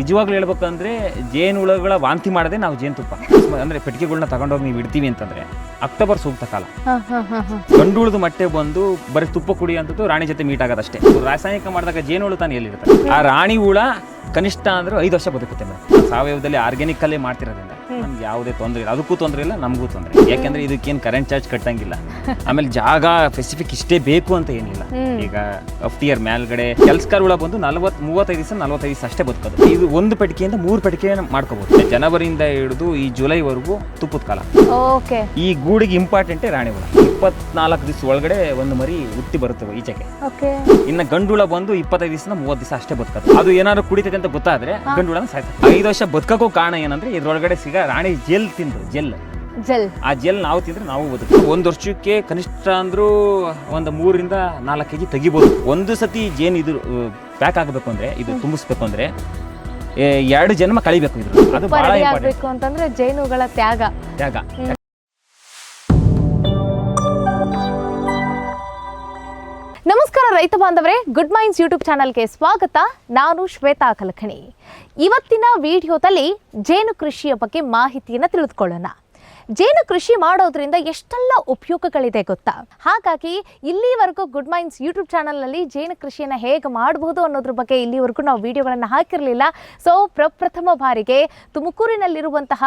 ನಿಜವಾಗ್ಲೂ ಹೇಳ್ಬೇಕಂದ್ರೆ ಜೇನುಹುಳಗಳ ವಾಂತಿ ಮಾಡದೆ ನಾವು ಜೇನುತುಪ್ಪ ಅಂದ್ರೆ ಪೆಟ್ಟಿಗೆಗಳನ್ನ ತಗೊಂಡೋಗಿ ನೀವು ಇಡ್ತೀವಿ ಅಂತಂದ್ರೆ ಅಕ್ಟೋಬರ್ ಸೂಕ್ತ ಕಾಲ. ಗಂಡುಳದ ಮಟ್ಟೆ ಬಂದು ಬರೀ ತುಪ್ಪ ಕುಡಿಯುವಂಥದ್ದು ರಾಣಿ ಜೊತೆ ಮೀಟ್ ಆಗೋದಷ್ಟೇ. ರಾಸಾಯನಿಕ ಮಾಡಿದಾಗ ಜೇನುಹುಳು ತಾನು ಎಲ್ಲಿರುತ್ತೆ. ಆ ರಾಣಿ ಹುಳ ಕನಿಷ್ಠ ಅಂದ್ರೆ 5 ವರ್ಷ ಬದುಕುತ್ತೆ ಮೇಡಮ್. ಸಾವಯವದಲ್ಲಿ ಆರ್ಗ್ಯಾನಿಕ್ ಅಲ್ಲೇ ಮಾಡ್ತಿರೋದ್ರಿಂದ ನಮ್ಗೆ ಯಾವುದೇ ತೊಂದರೆ ಇಲ್ಲ, ಅದಕ್ಕೂ ತೊಂದರೆ ಇಲ್ಲ, ನಮಗೂ ತೊಂದರೆ. ಯಾಕೆಂದ್ರೆ ಇದಕ್ಕೇನು ಕರೆಂಟ್ ಚಾರ್ಜ್ ಕಟ್ಟಂಗಿಲ್ಲ. ಆಮೇಲೆ ಜಾಗ ಸ್ಪೆಸಿಫಿಕ್ ಇಷ್ಟೇ ಬೇಕು ಅಂತ ಏನಿಲ್ಲ. ಈಗ ಅಫ್ಟಿಯರ್ ಮೇಲ್ಗಡೆ ಕೆಲ್ಸಕಾರ ಹುಳ ಬಂದು 35 ದಿವಸ 45 ದಿವಸ ಅಷ್ಟೇ ಬದುಕೋದು. ಇದು ಒಂದು ಪೆಟ್ಟಿಗೆಯಿಂದ 3 ಪೆಟ್ಟಿಗೆ ಮಾಡ್ಕೋಬಹುದು. ಜನವರಿಯಿಂದ ಹಿಡಿದು ಈ ಜುಲೈವರೆಗೂ ತುಪ್ಪದ ಕಾಲ. ಈ ಗೂಡಿಗೆ ಇಂಪಾರ್ಟೆಂಟ್ ರಾಣಿ ಹುಳ. 24 ದಿವಸ ಒಳಗಡೆ ಒಂದು ಮರಿ ಹುಟ್ಟಿ ಬರುತ್ತೆ ಈಚೆಗೆ. ಇನ್ನು ಗಂಡು ಹುಳ ಬಂದು 25 ದಿವಸ 30 ದಿವಸ ಅಷ್ಟೇ ಬದುಕೋದು. ಅದು ಏನಾದ್ರು ಕುಡಿತೈತೆ ಅಂತ ಗೊತ್ತಾದ್ರೆ ಗಂಡು ಹುಳ ಸಾಯ್ತದೆ. 5 ವರ್ಷ ಬದುಕಕ್ಕೂ ಕಾರಣ ಏನಂದ್ರೆ ಇದ್ರೊಳಗಡೆ ಸಿಗ ರಾಣಿ ಜೆಲ್ ತಿಂದು ಜೆಲ್ ಆ ಜೆಲ್ ನಾವು ತಿಂದ್ರೆ ನಾವು ಬದುಕು. 1 ವರ್ಷಕ್ಕೆ ಕನಿಷ್ಠ ಅಂದ್ರೂ ಒಂದು 3 ರಿಂದ 4 kg ತೆಗಿಬಹುದು. ಒಂದು ಸತಿ ಜೇನು ಇದು ಪ್ಯಾಕ್ ಆಗಬೇಕು ಅಂದ್ರೆ, ಇದು ತುಂಬಿಸ್ಬೇಕು ಅಂದ್ರೆ 2 ಜನ್ಮ ಕಳಿಬೇಕು. ಇದು ಅದು ಬಹಳ ಇಂಪಾರ್ಟೆಂಟ್ ಅಂತಂದ್ರೆ ಜೇನುಗಳ ತ್ಯಾಗ. ನಮಸ್ಕಾರ ರೈತ ಬಾಂಧವರೇ, ಗುಡ್ ಮೈಂಡ್ಸ್ ಯೂಟ್ಯೂಬ್ ಚಾನಲ್ಗೆ ಸ್ವಾಗತ. ನಾನು ಶ್ವೇತಾ ಕಲಖಣಿ. ಇವತ್ತಿನ ವಿಡಿಯೋದಲ್ಲಿ ಜೇನು ಕೃಷಿಯ ಬಗ್ಗೆ ಮಾಹಿತಿಯನ್ನು ತಿಳಿದುಕೊಳ್ಳೋಣ. ಜೇನು ಕೃಷಿ ಮಾಡೋದ್ರಿಂದ ಎಷ್ಟೆಲ್ಲ ಉಪಯೋಗಗಳಿದೆ ಗೊತ್ತಾ? ಹಾಗಾಗಿ ಇಲ್ಲಿವರೆಗೂ ಗುಡ್ ಮೈಂಡ್ಸ್ ಯೂಟ್ಯೂಬ್ ಚಾನಲ್ನಲ್ಲಿ ಜೇನು ಕೃಷಿಯನ್ನು ಹೇಗೆ ಮಾಡಬಹುದು ಅನ್ನೋದ್ರ ಬಗ್ಗೆ ಇಲ್ಲಿವರೆಗೂ ನಾವು ವಿಡಿಯೋಗಳನ್ನು ಹಾಕಿರಲಿಲ್ಲ. ಸೊ ಪ್ರಪ್ರಥಮ ಬಾರಿಗೆ ತುಮಕೂರಿನಲ್ಲಿರುವಂತಹ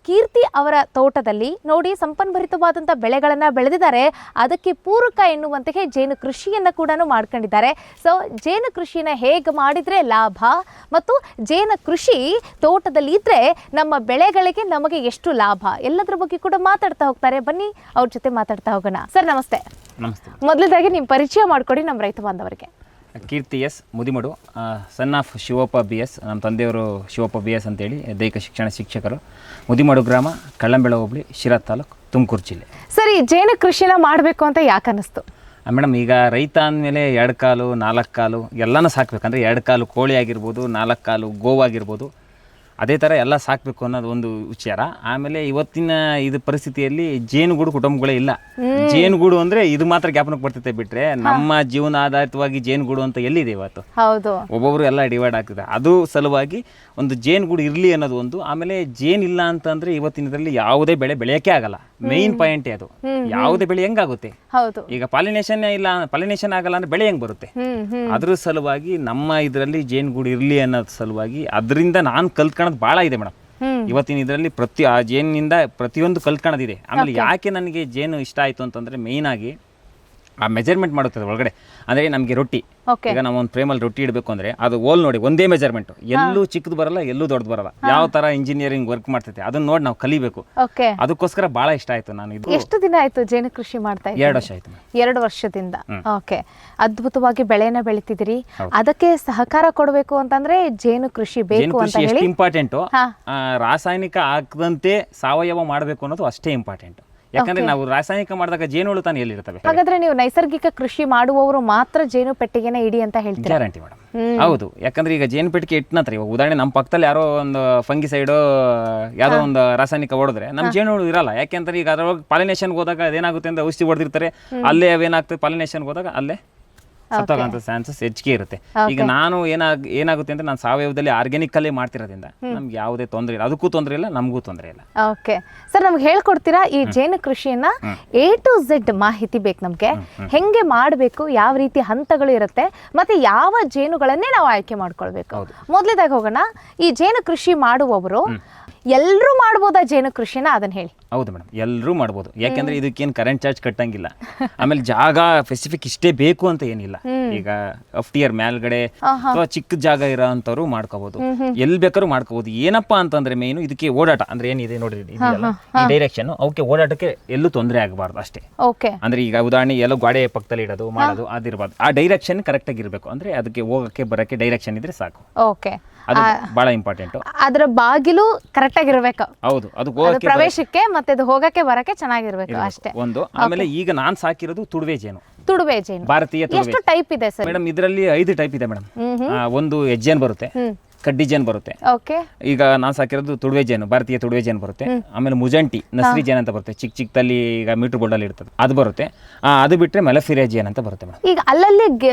ಕೀರ್ತಿ ಅವರ ತೋಟದಲ್ಲಿ ನೋಡಿ ಸಂಪನ್ಭರಿತವಾದಂಥ ಬೆಳೆಗಳನ್ನು ಬೆಳೆದಿದ್ದಾರೆ. ಅದಕ್ಕೆ ಪೂರಕ ಎನ್ನುವಂತೆಯೇ ಜೇನು ಕೃಷಿಯನ್ನು ಕೂಡ ಮಾಡ್ಕೊಂಡಿದ್ದಾರೆ. ಸೊ ಜೇನು ಕೃಷಿಯನ್ನು ಹೇಗೆ ಮಾಡಿದರೆ ಲಾಭ ಮತ್ತು ಜೇನು ಕೃಷಿ ತೋಟದಲ್ಲಿ ಇದ್ದರೆ ನಮ್ಮ ಬೆಳೆಗಳಿಗೆ ನಮಗೆ ಎಷ್ಟು ಲಾಭ ಎಲ್ಲದರ ಬಗ್ಗೆ ಕೂಡ ಮಾತಾಡ್ತಾ ಹೋಗ್ತಾರೆ. ಬನ್ನಿ ಅವ್ರ ಜೊತೆ ಮಾತಾಡ್ತಾ ಹೋಗೋಣ. ಸರ್ ನಮಸ್ತೆ. ನಮಸ್ತೆ. ಮೊದಲದಾಗಿ ನಿಮ್ಮ ಪರಿಚಯ ಮಾಡಿಕೊಡಿ ನಮ್ಮ ರೈತ ಬಾಂಧವರಿಗೆ. Keerthi S Mudimadu, son of Shivappa BS. ನಮ್ಮ ತಂದೆಯವರು ಶಿವಪ್ಪ BS ಅಂತೇಳಿ ದೈಹಿಕ ಶಿಕ್ಷಣ ಶಿಕ್ಷಕರು. ಮುದಿಮಡು ಗ್ರಾಮ, ಕಳ್ಳಂಬೆಳ ಹೋಬಳಿ, ಶಿರಾ ತಾಲೂಕು, ತುಮಕೂರು ಜಿಲ್ಲೆ. ಸರಿ, ಜೇನು ಕೃಷಿನ ಮಾಡಬೇಕು ಅಂತ ಯಾಕೆ ಅನ್ನಿಸ್ತು? ಮೇಡಮ್, ಈಗ ರೈತ ಅಂದಮೇಲೆ 2 ಕಾಲು 4 ಕಾಲು ಎಲ್ಲನೂ ಸಾಕಬೇಕಂದ್ರೆ 2 ಕಾಲು ಕೋಳಿ ಆಗಿರ್ಬೋದು, 4 ಕಾಲು ಗೋವಾಗಿರ್ಬೋದು, ಅದೇ ಥರ ಎಲ್ಲ ಸಾಕಬೇಕು ಅನ್ನೋದು ಒಂದು ವಿಚಾರ. ಆಮೇಲೆ ಇವತ್ತಿನ ಇದು ಪರಿಸ್ಥಿತಿಯಲ್ಲಿ ಜೇನುಗೂಡು ಕುಟುಂಬಗಳೇ ಇಲ್ಲ. ಜೇನುಗೂಡು ಅಂದರೆ ಇದು ಮಾತ್ರ ಜ್ಞಾಪನಕ್ಕೆ ಬರ್ತೈತೆ ಬಿಟ್ಟರೆ ನಮ್ಮ ಜೀವನ ಆಧಾರಿತವಾಗಿ ಜೇನುಗೂಡು ಅಂತ ಎಲ್ಲಿದೆ ಇವತ್ತು? ಹೌದು, ಒಬ್ಬೊಬ್ಬರು ಎಲ್ಲ ಡಿವೈಡ್ ಆಗ್ತಿದೆ. ಅದು ಸಲುವಾಗಿ ಒಂದು ಜೇನುಗೂಡು ಇರಲಿ ಅನ್ನೋದು ಒಂದು. ಆಮೇಲೆ ಜೇನಿಲ್ಲ ಅಂತಂದರೆ ಇವತ್ತಿನದ್ರಲ್ಲಿ ಯಾವುದೇ ಬೆಳೆ ಬೆಳೆಯೋಕ್ಕೆ ಆಗಲ್ಲ. ಮೇಯ್ನ್ ಪಾಯಿಂಟೇ ಅದು. ಯಾವುದೇ ಬೆಳೆ ಹೆಂಗಾಗುತ್ತೆ? ಈಗ ಪಾಲಿನೇಷನ್ ಆಗಲ್ಲ ಅಂದ್ರೆ ಬೆಳೆ ಹೆಂಗ್ ಬರುತ್ತೆ? ಅದ್ರ ಸಲುವಾಗಿ ನಮ್ಮ ಇದರಲ್ಲಿ ಜೇನುಗೂಡು ಇರಲಿ ಅನ್ನೋದ್ ಸಲುವಾಗಿ ಅದರಿಂದ ನಾನು ಕಲ್ತ್ಕೊಳ್ಳೋದು ಭಾಳ ಇದೆ ಮೇಡಮ್. ಇವತ್ತಿನ ಇದರಲ್ಲಿ ಆ ಜೇನಿನಿಂದ ಪ್ರತಿಯೊಂದು ಕಲ್ತ್ಕೊಳ್ಳೋದಿದೆ. ಆಮೇಲೆ ಯಾಕೆ ನನಗೆ ಜೇನು ಇಷ್ಟ ಆಯಿತು ಅಂತಂದರೆ ಮೇಯ್ನ್ ಆಗಿ ಆ ಮೆಜರ್ಮೆಂಟ್ ಮಾಡುತ್ತದೆ ಒಳಗಡೆ. ಅಂದರೆ ನಮಗೆ ರೊಟ್ಟಿ, ಈಗ ನಾವು ಒಂದು ಫ್ರೇಮಲ್ಲಿ ರೊಟ್ಟಿ ಇಡಬೇಕು ಅಂದರೆ ಅದು ಓಲ್ ನೋಡಿ ಒಂದೇ ಮೆಜರ್ಮೆಂಟು, ಎಲ್ಲೂ ಚಿಕ್ಕದು ಬರಲ್ಲ, ಎಲ್ಲೂ ದೊಡ್ಡದು ಬರಲ್ಲ. ಯಾವ ಥರ ಇಂಜಿನಿಯರಿಂಗ್ ವರ್ಕ್ ಮಾಡ್ತೈತೆ ಅದನ್ನ ನೋಡಿ ನಾವು ಕಲಿಬೇಕು. ಅದಕ್ಕೋಸ್ಕರ ಭಾಳ ಇಷ್ಟ ಆಯಿತು. ನಾನು ಇದು ಎಷ್ಟು ದಿನ ಆಯಿತು ಜೇನು ಕೃಷಿ ಮಾಡ್ತಾ ಇದ್ದೀನಿ? 2 ವರ್ಷ ಆಯಿತು. 2 ವರ್ಷದಿಂದ. ಓಕೆ, ಅದ್ಭುತವಾಗಿ ಬೆಳೆನ ಬೆಳಿತಿದ್ದೀರಿ. ಅದಕ್ಕೆ ಸಹಕಾರ ಕೊಡಬೇಕು ಅಂತಂದ್ರೆ ಜೇನು ಕೃಷಿ ಬೇಕು ಅಂತ ಹೇಳಿ ಇಂಪಾರ್ಟೆಂಟು. ರಾಸಾಯನಿಕ ಹಾಕದಂತೆ ಸಾವಯವ ಮಾಡಬೇಕು ಅನ್ನೋದು ಅಷ್ಟೇ ಇಂಪಾರ್ಟೆಂಟ್. ಯಾಕಂದ್ರೆ ನಾವು ರಾಸಾಯನಿಕ ಮಾಡಿದಾಗ ಜೇನುಹುಳು ತಾನು ಎಲ್ಲಿರ್ತವೆ. ಹಾಗಾದ್ರೆ ನೀವು ನೈಸರ್ಗಿಕ ಕೃಷಿ ಮಾಡುವವರು ಮಾತ್ರ ಜೇನು ಪೆಟ್ಟಿಗೆನ ಇಡಿ ಅಂತ ಹೇಳ್ತೀರಾ? Guarantee madam. ಹೌದು, ಯಾಕಂದ್ರೆ ಈಗ ಜೇನು ಪೆಟ್ಟಿಗೆ ಇಟ್ಟ ನಂತರ ಇವಾಗ ಉದಾಹರಣೆ ನಮ್ಮ ಪಕ್ಕದಲ್ಲಿ ಯಾರೋ ಒಂದು ಫಂಗಿಸೈಡು ಯಾವುದೋ ಒಂದು ರಾಸಾಯನಿಕ ಹೊಡೆದ್ರೆ ನಮ್ಮ ಜೇನುಹುಳು ಇರಲ್ಲ. ಯಾಕೆಂದ್ರೆ ಈಗ ಅದ್ರೊಳಗೆ ಪಾಲಿನೇಷನ್ಗೆ ಹೋದಾಗ ಅದೇನಾಗುತ್ತೆ ಅಂತ ಔಷಧಿ ಹೊಡೆದಿರ್ತಾರೆ, ಅಲ್ಲೇ ಅವೇನಾಗ್ತದೆ ಪಾಲಿನೇಷನ್ಗೆ ಹೋದಾಗ ಅಲ್ಲೇ ಸತ್ತೋಗಂತ ಚಾನ್ಸಸ್ ಹೆಚ್ಚಿಗೆ ಇರುತ್ತೆ. ಈಗ ನಾನು ಏನಾಗುತ್ತೆ ಅಂದ್ರೆ ನಾನು ಸಾವಯವದಲ್ಲಿ ಆರ್ಗ್ಯಾನಿಕ್ ಅಲ್ಲೇ ಮಾಡ್ತಿರೋದ್ರಿಂದ ನಮ್ಗೆ ಯಾವುದೇ ತೊಂದರೆ ಇಲ್ಲ, ಅದಕ್ಕೂ ತೊಂದರೆ ಇಲ್ಲ, ನಮಗೂ ತೊಂದರೆ ಇಲ್ಲ. ಓಕೆ ಸರ್, ನಮ್ಗೆ ಹೇಳ್ಕೊಡ್ತೀರಾ ಈ ಜೇನು ಕೃಷಿಯನ್ನ A to Z ಮಾಹಿತಿ ಬೇಕು ನಮ್ಗೆ. ಹೆಂಗೆ ಮಾಡಬೇಕು, ಯಾವ ರೀತಿ ಹಂತಗಳು ಇರುತ್ತೆ, ಮತ್ತೆ ಯಾವ ಜೇನುಗಳನ್ನೇ ನಾವು ಆಯ್ಕೆ ಮಾಡ್ಕೊಳ್ಬೇಕು? ಮೊದಲೇದಾಗಿ ಹೋಗೋಣ. ಈ ಜೇನು ಕೃಷಿ ಮಾಡುವವರು ಎಲ್ಲರೂ ಮಾಡ್ಬೋದಾ ಜೇನು ಕೃಷಿನ? ಅದನ್ನ ಹೇಳಿ. ಹೌದು ಮೇಡಮ್, ಎಲ್ಲರೂ ಮಾಡ್ಬೋದು. ಯಾಕೆಂದ್ರೆ ಇದಕ್ಕೇನು ಕರೆಂಟ್ ಚಾರ್ಜ್ ಕಟ್ಟಂಗಿಲ್ಲ. ಆಮೇಲೆ ಜಾಗ ಸ್ಪೆಸಿಫಿಕ್ ಇಷ್ಟೇ ಬೇಕು ಅಂತ ಏನಿಲ್ಲ. ಈಗ ಅಫ್ಟಿಯರ್ ಮೇಲ್ಗಡೆ ಅಥವಾ ಚಿಕ್ಕ ಜಾಗ ಇರೋ ಅಂತವ್ರು ಮಾಡ್ಕೋಬಹುದು, ಎಲ್ಲಿ ಬೇಕಾದ್ರೂ ಮಾಡ್ಕೋಬಹುದು. ಏನಪ್ಪಾ ಅಂತಂದ್ರೆ ಮೇನು ಇದಕ್ಕೆ ಓಡಾಟ ಅಂದ್ರೆ ಏನಿದೆ ನೋಡ್ರಿ, ಈ ಡೈರೆಕ್ಷನ್ ಅವಕ್ಕೆ ಓಡಾಟಕ್ಕೆ ಎಲ್ಲೂ ತೊಂದರೆ ಆಗಬಾರ್ದು ಅಷ್ಟೇ. ಅಂದ್ರೆ ಈಗ ಉದಾಹರಣೆ ಎಲ್ಲೋ ಗಾಡಿ ಪಕ್ಕದಲ್ಲಿ ಇಡೋದು ಮಾಡೋದು ಅದಿರಬಾರ್ದು. ಆ ಡೈರೆಕ್ಷನ್ ಕರೆಕ್ಟ್ ಆಗಿರ್ಬೇಕು. ಅಂದ್ರೆ ಅದಕ್ಕೆ ಹೋಗಕ್ಕೆ ಬರಕ್ಕೆ ಡೈರೆಕ್ಷನ್ ಇದ್ರೆ ಸಾಕು. ಅದು ಬಹಳ ಇಂಪಾರ್ಟೆಂಟ್. ಅದರ ಬಾಗಿಲು ಕರೆಕ್ಟ್ ಆಗಿರ್ಬೇಕು. ಹೌದು, ಅದು ಪ್ರವೇಶಕ್ಕೆ ಮತ್ತೆ ಅದು ಹೋಗಕ್ಕೆ ಬರಕ್ಕೆ ಚೆನ್ನಾಗಿರ್ಬೇಕು ಅಷ್ಟೇ. ಒಂದು ಆಮೇಲೆ ಈಗ ನಾನ್ ಸಾಕಿರೋದು ತುಡುವೆ ಜೇನು. ಭಾರತೀಯ ಎಷ್ಟು ಟೈಪ್ ಇದೆ ಸರ್? ಮೇಡಮ್ ಇದರಲ್ಲಿ 5 ಟೈಪ್ ಇದೆ ಮೇಡಮ್. ಒಂದು ಹೆಜ್ಜೇನ್ ಬರುತ್ತೆ, ಕಡ್ಡಿ ಜೇನು ಬರುತ್ತೆ. ಓಕೆ. ಈಗ ನಾನು ಸಾಕಿರೋದು ತುಡುವೆ ಜೇನು, ಭಾರತೀಯ ತುಡುವೆ ಜೇನು ಬರುತ್ತೆ. ಆಮೇಲೆ ಮುಜಂಟಿ ನಸ್ರಿ ಜೇನು ಅಂತ ಬರುತ್ತೆ, ಚಿಕ್ಕ ಚಿಕ್ಕದಲ್ಲಿ ಈಗ ಮೀಟರ್ ಬೋರ್ಡಲ್ಲಿ ಇರ್ತದೆ, ಅದು ಬರುತ್ತೆ. ಅದು ಬಿಟ್ಟರೆ ಮೆಲಫಿರಿಯಾ ಜೇನು ಅಂತ ಬರುತ್ತೆ ಮೇಡಮ್. ಈಗ ಅಲ್ಲಲ್ಲಿ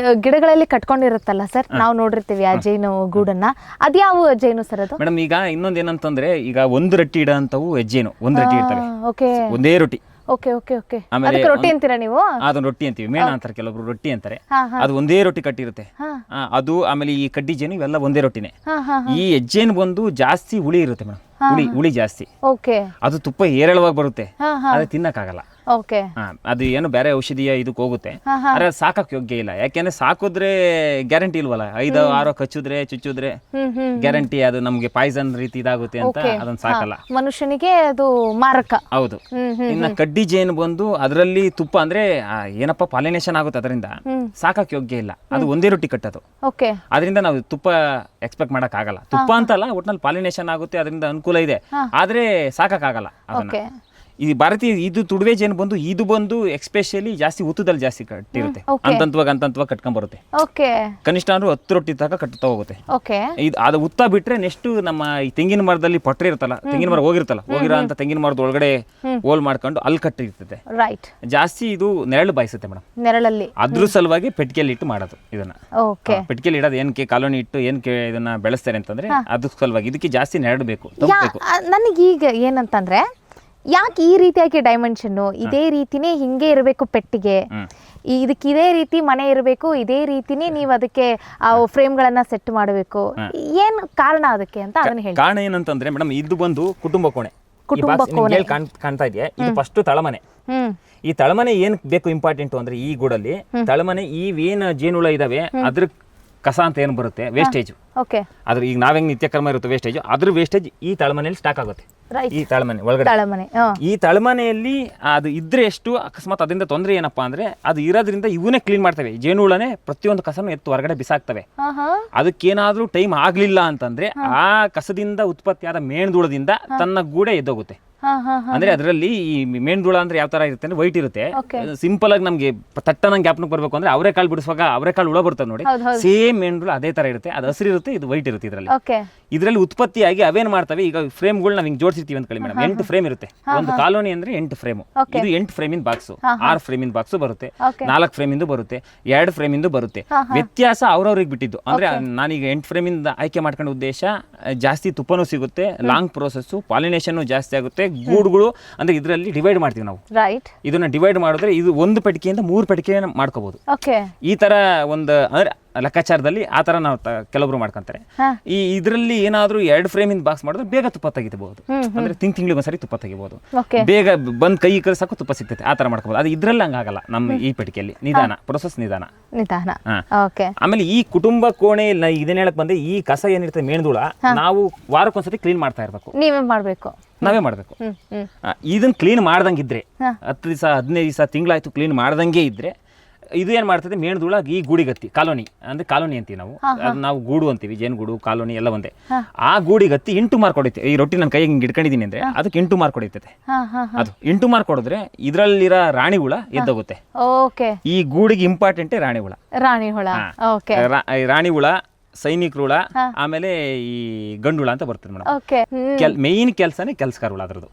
ಗಿಡಗಳಲ್ಲಿ ಕಟ್ಕೊಂಡಿರುತ್ತಲ್ಲ ಸರ್, ನಾವು ನೋಡಿರ್ತೀವಿ ಆ ಜೇನು ಗೂಡನ್ನ, ಅದ್ಯಾವ ಜೇನು ಸರ್ ಅದು? ಮೇಡಮ್ ಈಗ ಇನ್ನೊಂದು ಏನಂತಂದ್ರೆ, ಈಗ ಒಂದು ರೊಟ್ಟಿ ಇಡೋಂಥವು ಹೆಜ್ಜೇನು, ಒಂದು ರೊಟ್ಟಿ ಇರ್ತವೆ, ಓಕೆ, ಒಂದೇ ರೊಟ್ಟಿ. Okay okay okay. ಆಮೇಲೆ ಅದಕ್ಕೆ ರೊಟ್ಟಿ ಅಂತೀರಾ ನೀವು? ಅದನ್ನ ರೊಟ್ಟಿ ಅಂತೀವಿ, ಮೇಣ ಅಂತಾರೆ ಕೆಲವೊಬ್ರು, ರೊಟ್ಟಿ ಅಂತಾರೆ. ಅದು ಒಂದೇ ರೊಟ್ಟಿ ಕಟ್ಟಿರುತ್ತೆ ಅದು. ಆಮೇಲೆ ಈ ಕಡ್ಡಿ ಜೇನು ಇವೆಲ್ಲ ಒಂದೇ ರೊಟ್ಟಿನೇ. ಈ ಹೆಜ್ಜೇನು ಬಂದು ಜಾಸ್ತಿ ಹುಳಿ ಇರುತ್ತೆ ಮೇಡಮ್, ಹುಳಿ ಜಾಸ್ತಿ. ಓಕೆ. ಅದು ತುಪ್ಪ ಹೇರಳವಾಗಿ ಬರುತ್ತೆ, ಅದೇ ತಿನ್ನಕ್ಕಾಗಲ್ಲ. ಓಕೆ. ಅದು ಏನು ಬೇರೆ ಔಷಧಿಯ ಇದಕ್ಕೆ ಹೋಗುತ್ತೆ, ಆದ್ರೆ ಸಾಕಕ್ಕೆ ಯೋಗ್ಯ ಇಲ್ಲ. ಯಾಕೆಂದ್ರೆ ಸಾಕಿದ್ರೆ ಗ್ಯಾರಂಟಿ ಇಲ್ವಲ್ಲ, 5-6 ಕಚ್ಚಿದ್ರೆ ಚುಚ್ಚಿದ್ರೆ ಗ್ಯಾರಂಟಿ ಅದು ನಮ್ಗೆ ಪಾಯ್ಸನ್ ರೀತಿ ಇದಾಗುತ್ತೆ ಅಂತ ಅದನ್ನ ಸಾಕಲ್ಲ, ಮನುಷ್ಯನಿಗೆ ಅದು ಮಾರಕ. ಹೌದು. ಇನ್ನ ಕಡ್ಡಿ ಜೇನು ಬಂದು ಅದರಲ್ಲಿ ತುಪ್ಪ ಅಂದ್ರೆ ಏನಪ್ಪ ಪಾಲಿನೇಷನ್ ಆಗುತ್ತೆ, ಅದರಿಂದ ಸಾಕಕ್ಕೆ ಯೋಗ್ಯ ಇಲ್ಲ. ಅದು ಒಂದೇ ರೊಟ್ಟಿ ಕಟ್ಟೋದು, ಓಕೆ. ಅದರಿಂದ ನಾವು ತುಪ್ಪ ಎಕ್ಸ್ಪೆಕ್ಟ್ ಮಾಡಕ್ ಆಗಲ್ಲ. ತುಪ್ಪ ಅಂತಲ್ಲ, ಒಟ್ನಲ್ಲಿ ಪಾಲಿನೇಷನ್ ಆಗುತ್ತೆ, ಅದರಿಂದ ಅನುಕೂಲ ಇದೆ, ಆದ್ರೆ ಸಾಕಾಗಲ್ಲ ಅದನ್ನ. ಈ ಭಾರತೀಯ ಇದು ತುಡುವೆ ಜೇನು ಬಂದು ಇದು ಬಂದು ಎಕ್ಸ್ಪೆಷಲಿ ಜಾಸ್ತಿ ಉತ್ತದಲ್ಲಿ ಜಾಸ್ತಿ ಕಟ್ಟಿರುತ್ತೆ, ಅಂತಂತವಾಗಿ ಕಟ್ಕೊಂಡ್ ಬರುತ್ತೆ. ಕನಿಷ್ಠ ಅಂದ್ರೆ 10 ರೊಟ್ಟಿ ತನಕ ಕಟ್ಟುತ್ತಾ ಹೋಗುತ್ತೆ. ಇದು ಅದು ಉತ್ತ ಬಿಟ್ರೆ ನೆಕ್ಸ್ಟ್ ನಮ್ಮ ಈ ತೆಂಗಿನ ಮರದಲ್ಲಿ ಪಟ್ರೆ ಇರುತ್ತಲ್ಲ, ತೆಂಗಿನ ಮರ ಹೋಗಿರೋ ಅಂತ ತೆಂಗಿನ ಮರದ ಒಳಗಡೆ ಹೋಲ್ ಮಾಡ್ಕೊಂಡು ಅಲ್ಲಿ ಕಟ್ಟಿರ್ತದೆ. ಜಾಸ್ತಿ ಇದು ನೆರಳು ಬಾಯಿಸುತ್ತೆ ಮೇಡಮ್, ನೆರಳಲ್ಲಿ. ಅದ್ರ ಸಲುವಾಗಿ ಪೆಟ್ಟಿಗೆಯಲ್ಲಿ ಇಟ್ಟು ಮಾಡೋದು ಇದನ್ನ. ಪೆಟ್ಟಿಗೆಯಲ್ಲಿ ಇಡೋದು ಏನಕ್ಕೆ ಕಾಲೋನಿ ಇಟ್ಟು ಏನಕ್ಕೆ ಇದನ್ನ ಬೆಳೆಸ್ತಾರೆ ಅಂತಂದ್ರೆ ಅದ್ರ ಸಲುವಾಗಿ. ಇದಕ್ಕೆ ಜಾಸ್ತಿ ನೆರಳು ಬೇಕು. ನನಗೀಗ ಏನಂತಂದ್ರೆ, ಯಾಕೆ ಈ ರೀತಿಯಾಗಿ ಡೈಮೆನ್ಷನ್ನು ಇದೇ ರೀತಿನೇ ಹಿಂಗೆ ಇರಬೇಕು, ಪೆಟ್ಟಿಗೆ ಇದಕ್ಕೆ ಇದೇ ರೀತಿ ಮನೆ ಇರಬೇಕು, ಇದೇ ರೀತಿನೇ ನೀವು ಅದಕ್ಕೆ ಫ್ರೇಮ್ಗಳನ್ನ ಸೆಟ್ ಮಾಡಬೇಕು, ಏನ್ ಕಾರಣ ಅದಕ್ಕೆ ಅಂತ ಅದನ್ನ ಹೇಳಿ. ಕಾರಣ ಏನಂತಂದ್ರೆ ಮೇಡಮ್, ಇದು ಬಂದು ಕುಟುಂಬ ಕೋಣೆ. ಕಾಣ್ತಾ ಇದೆಯಾ, ಇದು ಫಸ್ಟ್ ತಳಮನೆ. ಈ ತಳಮನೆ ಏನ್ ಬೇಕು ಇಂಪಾರ್ಟೆಂಟ್ ಅಂದ್ರೆ, ಈ ಗೂಡಲ್ಲಿ ತಳಮನೆ ಏನ್ ಜೇನುಳ ಇದಾವೆ ಅದ್ರ ಕಸ ಅಂತ ಏನು ಬರುತ್ತೆ, ವೇಸ್ಟೇಜ್. ಅದ್ರ ಈಗ ನಾವೆಂಗ್ ನಿತ್ಯ ಕರ್ಮ ಇರುತ್ತೆ ವೇಸ್ಟೇಜ್, ಅದ್ರ ವೇಸ್ಟೇಜ್ ಈ ತಳಮನೆಯಲ್ಲಿ ಸ್ಟಾಕ್ ಆಗುತ್ತೆ. ಈ ತಳಮನೆ ಒಳಗಡೆ, ಈ ತಳಮನೆಯಲ್ಲಿ ಅದು ಇದ್ರೆ ಎಷ್ಟು, ಅಕಸ್ಮಾತ್ ಅದರಿಂದ ತೊಂದರೆ ಏನಪ್ಪಾ ಅಂದ್ರೆ, ಅದು ಇರೋದ್ರಿಂದ ಇವನೇ ಕ್ಲೀನ್ ಮಾಡ್ತವೆ, ಜೇನುಳನೆ ಪ್ರತಿಯೊಂದು ಕಸನು ಎತ್ತು ಹೊರಗಡೆ ಬಿಸಾಕ್ತವೆ. ಅದಕ್ಕೇನಾದ್ರೂ ಟೈಮ್ ಆಗ್ಲಿಲ್ಲ ಅಂತಂದ್ರೆ ಆ ಕಸದಿಂದ ಉತ್ಪತ್ತಿಯಾದ ಮೇಣದೂಳದಿಂದ ತನ್ನ ಗೂಡೆ ಎದ್ದೋಗುತ್ತೆ. ಅಂದ್ರೆ ಅದರಲ್ಲಿ ಈ ಮೇಣದುಳ ಅಂದ್ರೆ ಯಾವ ತರ ಇರುತ್ತೆ ಅಂದ್ರೆ, ವೈಟ್ ಇರುತ್ತೆ. ಸಿಂಪಲ್ ಆಗಿ ನಮ್ಗೆ ತಟ್ಟನ ಜ್ಞಾಪನಕ್ಕೆ ಬರ್ಬೇಕು ಅಂದ್ರೆ, ಅವರೆಕಾಳು ಬಿಡಿಸುವಾಗ ಅವರೆಕಾಳು ಹುಳ ಬರ್ತದೆ ನೋಡಿ, ಸೇಮ್ ಮೇಣದುಳ ಅದೇ ತರ ಇರುತ್ತೆ. ಅದು ಹಸಿರು ಇರುತ್ತೆ, ಇದು ವೈಟ್ ಇರುತ್ತೆ. ಇದರಲ್ಲಿ ಉತ್ಪತ್ತಿಯಾಗಿ ಅವೇನ್ ಮಾಡ್ತವೆ, ಈಗ ಫ್ರೇಮ್ಗಳು ನಾವ್ ಹಿಂಗ್ ಜೋಡಿಸಿರ್ತೀವಿ ಅಂತ ಮೇಡಮ್, 8 ಫ್ರೇಮ್ ಇರುತ್ತೆ. ಒಂದು ಕಾಲೋನಿ ಅಂದ್ರೆ 8 ಫ್ರೇಮ್. ಇದು 8 ಫ್ರೇಮಿನ ಬಾಕ್ಸ್, 6 ಫ್ರೇಮಿನ ಬಾಕ್ಸ್ ಬರುತ್ತೆ, 4 ಫ್ರೇಮಿಂದು ಬರುತ್ತೆ, 2 ಫ್ರೇಮಿಂದು ಬರುತ್ತೆ. ವ್ಯತ್ಯಾಸ ಅವ್ರವ್ರಿಗೆ ಬಿಟ್ಟಿದ್ದು. ಅಂದ್ರೆ ನಾನೀಗ 8 ಫ್ರೇಮಿಂದ ಆಯ್ಕೆ ಮಾಡ್ಕೊಂಡ ಉದ್ದೇಶ, ಜಾಸ್ತಿ ತುಪ್ಪನೂ ಸಿಗುತ್ತೆ, ಲಾಂಗ್ ಪ್ರೋಸೆಸ್, ಪಾಲಿನೇಷನ್ ಜಾಸ್ತಿ ಆಗುತ್ತೆ. ಗೂಡುಗಳು ಅಂದ್ರೆ ಇದರಲ್ಲಿ ಡಿವೈಡ್ ಮಾಡ್ತೀವಿ ನಾವು. ಇದನ್ನ ಡಿವೈಡ್ ಮಾಡಿದ್ರೆ ಇದು ಒಂದು ಪೆಟ್ಟಿಗೆಯಿಂದ 3 ಪೆಟ್ಟಿಗೆ ಮಾಡ್ಕೋಬಹುದು. ಈ ತರ ಒಂದು ಲೆಕ್ಕಾಚಾರದಲ್ಲಿ ಆ ತರ ನಾವು ಕೆಲವೊಬ್ರು ಮಾಡ್ಕೊಂತಾರೆ. ಈ ಇದರಲ್ಲಿ ಏನಾದ್ರೂ 2 ಫ್ರೇಮಿಂದ ಬಾಕ್ಸ್ ಮಾಡಿದ್ರೆ ಬೇಗ ತುಪ್ಪ ತೆಗಿಬಹುದು. ಅಂದ್ರೆ ತಿಂಗಳಿಗೆ ಒಂದ್ಸರಿ ತುಪ್ಪ ತೆಗಿಬಹುದು, ಬೇಗ ಬಂದ್ ಕೈ ಇಕ್ಕರೆ ಸಾಕು ತುಪ್ಪ ಸಿಗ್ತೈತೆ, ಆ ತರ ಮಾಡ್ಕೋಬಹುದು. ಅದು ಇದ್ರಲ್ಲಿ ಹಂಗಾಗಲ್ಲ. ನಮ್ಮ ಈ ಪೆಟ್ಟಿಗೆಯಲ್ಲಿ ನಿಧಾನ ಪ್ರೋಸೆಸ್, ನಿಧಾನ. ಆಮೇಲೆ ಈ ಕುಟುಂಬ ಕೋಣೆ ಇದನ್ನ ಹೇಳಕ್ ಬಂದ್ರೆ, ಈ ಕಸ ಏನಿರ್ತದೆ ಮೇಣದುಳ, ನಾವು ವಾರಕ್ಕೊಂದ್ಸರಿ ಕ್ಲೀನ್ ಮಾಡ್ತಾ ಇರ್ಬೇಕು, ನಾವೇ ಮಾಡ್ಬೇಕು. ಇದನ್ನ ಕ್ಲೀನ್ ಮಾಡ್ದಂಗಿದ್ರೆ 10 ದಿವಸ 15 ದಿವಸ ತಿಂಗಳಾಯ್ತು ಕ್ಲೀನ್ ಮಾಡ್ದಂಗೆ ಇದ್ರೆ, ಇದು ಏನ್ ಮಾಡ್ತದೆ, ಮೇಣದುಳ ಈ ಗೂಡಿಗತ್ತಿ, ಕಾಲೋನಿ ಅಂದ್ರೆ ಕಾಲೋನಿ ಅಂತೀವಿ ನಾವು, ನಾವು ಗೂಡು ಅಂತೀವಿ, ಜೇನುಗೂಡು ಕಾಲೋನಿ ಎಲ್ಲ ಒಂದೇ. ಆ ಗೂಡಿಗತ್ತಿ 8 ಮಾರ್ಕ್ ಹೊಡಿತೆ. ಈ ರೊಟ್ಟಿ ನನ್ನ ಕೈಗೆ ಹಿಂಗೆ ಇಟ್ಕೊಂಡಿದ್ದೀನಿ ಅಂದ್ರೆ ಅದಕ್ಕೆ 8 ಮಾರ್ಕ್ ಹೊಡಿತೈತೆ. ಅದು 8 ಮಾರ್ಕ್ ಹೊಡೆದ್ರೆ ಇದ್ರಲ್ಲಿರೋ ರಾಣಿ ಹುಳ ಎದ್ದೋಗುತ್ತೆ. ಈ ಗೂಡಿಗೆ ಇಂಪಾರ್ಟೆಂಟೇ ರಾಣಿ ಹುಳ. ರಾಣಿ ಹುಳ, ಸೈನಿಕರು ಹುಳ, ಆಮೇಲೆ ಈ ಗಂಡು ಹುಳ ಅಂತ ಬರ್ತದೆ ಮೇಡಮ್. ಮೇನ್ ಕೆಲಸನೇ ಕೆಲ್ಸಕಾರ ಹುಳ. ಅದ್ರದ್ದು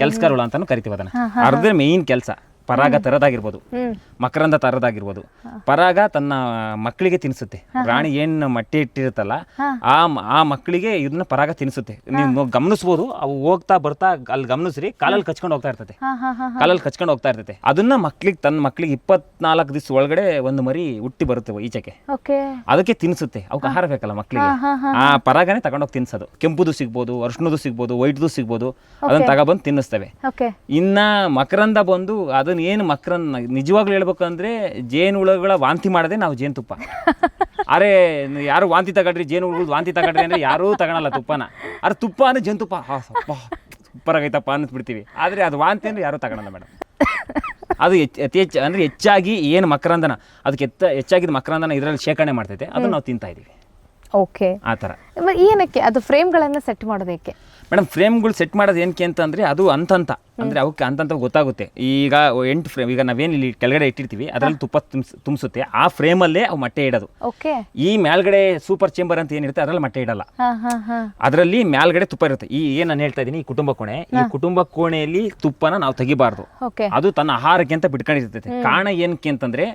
ಕೆಲ್ಸಕಾರ ಹುಳ ಅಂತಾನು ಕರಿತೀವಿ ಅದನ್ನ. ಅರ್ಧ ಮೇನ್ ಕೆಲಸ ಪರಾಗ ತರದಾಗಿರ್ಬೋದು, ಮಕರಂದ ತರದಾಗಿರ್ಬೋದು. ಪರಾಗ ತನ್ನ ಮಕ್ಕಳಿಗೆ ತಿನ್ಸುತ್ತೆ. ರಾಣಿ ಏನ್ ಮೊಟ್ಟೆ ಇಟ್ಟಿರುತ್ತಲ್ಲ, ಆ ಮಕ್ಕಳಿಗೆ ಇದನ್ನ ಪರಾಗ ತಿನ್ಸುತ್ತೆ. ನೀವು ಗಮನಿಸ್ಬೋದು, ಅವು ಹೋಗ್ತಾ ಬರ್ತಾ ಅಲ್ಲಿ ಗಮನಿಸ್ರಿ, ಕಾಲಲ್ಲಿ ಕಚ್ಕೊಂಡು ಹೋಗ್ತಾ ಇರ್ತೈತೆ. ಅದನ್ನ ತನ್ನ ಮಕ್ಕಳಿಗೆ 24 ದಿವಸ ಒಳಗಡೆ ಒಂದು ಮರಿ ಹುಟ್ಟಿ ಬರುತ್ತೆ ಈಚೆಗೆ, ಅದಕ್ಕೆ ತಿನ್ಸುತ್ತೆ. ಅವಕ್ಕೆ ಆಹಾರ ಬೇಕಲ್ಲ ಮಕ್ಕಳಿಗೆ, ಆ ಪರಾಗನೇ ತಗೊಂಡೋಗಿ ತಿನ್ಸೋದು. ಕೆಂಪುದು ಸಿಗ್ಬೋದು, ಅರ್ಶನದು ಸಿಗ್ಬೋದು, ವೈಟ್ದು ಸಿಗ್ಬೋದು, ಅದನ್ನ ತಗೊಬಂದು ತಿನ್ನಿಸ್ತವೆ. ಇನ್ನ ಮಕರಂದ ಬಂದು ಅದನ್ನ ಏನು ಮಕರಂದ ನಿಜವಾಗ್ಲೂ ಹೇಳ್ಬೇಕಂದ್ರೆ, ಜೇನುಹುಳಗಳ ವಾಂತಿ ಮಾಡದೆ ನಾವು ಜೇನುತುಪ್ಪ. ಅರೆ ಯಾರು ವಾಂತಿ ತಗೊಂಡ್ರಿ, ಜೇನುಹುಳಗಳು ವಾಂತಿ ತಗೊಂಡ್ರಿ ಅಂದ್ರೆ ಯಾರೂ ತಗೊಳಲ್ಲ ತುಪ್ಪನ. ಅರೆ ತುಪ್ಪ ಅಂದ್ರೆ ಜೇನುತುಪ್ಪ ಸೂಪರ್ ಆಗೈತಪ್ಪ ಅಂದ್ಬಿಡ್ತೀವಿ. ಆದ್ರೆ ಅದು ವಾಂತಿ ಅಂದ್ರೆ ಯಾರೂ ತಗೊಳಲ್ಲ ಮೇಡಮ್. ಅದು ಅಂದ್ರೆ ಹೆಚ್ಚಾಗಿ ಏನು ಮಕರಂದನ, ಅದಕ್ಕೆ ಹೆಚ್ಚಾಗಿದ್ದು ಮಕರಂದನ ಇದರಲ್ಲಿ ಶೇಖರಣೆ ಮಾಡ್ತೈತೆ, ಅದನ್ನ ನಾವು ತಿಂತಾ ಇದೀವಿ. ಆ ಥರ. ಏನಕ್ಕೆ ಅದು ಫ್ರೇಮ್ಗಳನ್ನು ಸೆಟ್ ಮಾಡೋದಕ್ಕೆ ಮೇಡಮ್ ಫ್ರೇಮ್ಗಳು ಸೆಟ್ ಮಾಡೋದು ಏನಕ್ಕೆ ಅಂತಂದರೆ ಅದು ಅಂತಂತ ಅಂದರೆ ಅವಕ್ಕೆ ಅಂತಂತ ಗೊತ್ತಾಗುತ್ತೆ. ಈಗ 8 ಫ್ರೇಮ್ ಈಗ ನಾವೇನು ಇಲ್ಲಿ ಕೆಳಗಡೆ ಇಟ್ಟಿರ್ತೀವಿ ಅದರಲ್ಲಿ ತುಪ್ಪ ತುಂಬಿಸುತ್ತೆ, ಆ ಫ್ರೇಮಲ್ಲೇ ಅವು ಮೊಟ್ಟೆ ಇಡೋದು. ಈ ಮೇಲ್ಗಡೆ ಸೂಪರ್ ಚೇಂಬರ್ ಅಂತ ಏನಿರುತ್ತೆ ಅದರಲ್ಲಿ ಮೊಟ್ಟೆ ಇಡಲ್ಲ, ಅದರಲ್ಲಿ ಮೇಲ್ಗಡೆ ತುಪ್ಪ ಇರುತ್ತೆ. ಏನು ನಾನು ಹೇಳ್ತಾ ಇದ್ದೀನಿ, ಈ ಕುಟುಂಬ ಕೋಣೆ, ಈ ಕುಟುಂಬ ಕೋಣೆಯಲ್ಲಿ ತುಪ್ಪನ ನಾವು ತೆಗಿಬಾರ್ದು, ಅದು ತನ್ನ ಆಹಾರಕ್ಕೆ ಅಂತ ಬಿಟ್ಕೊಂಡಿರ್ತೈತೆ. ಕಾರಣ ಏನಕ್ಕೆ ಅಂತಂದರೆ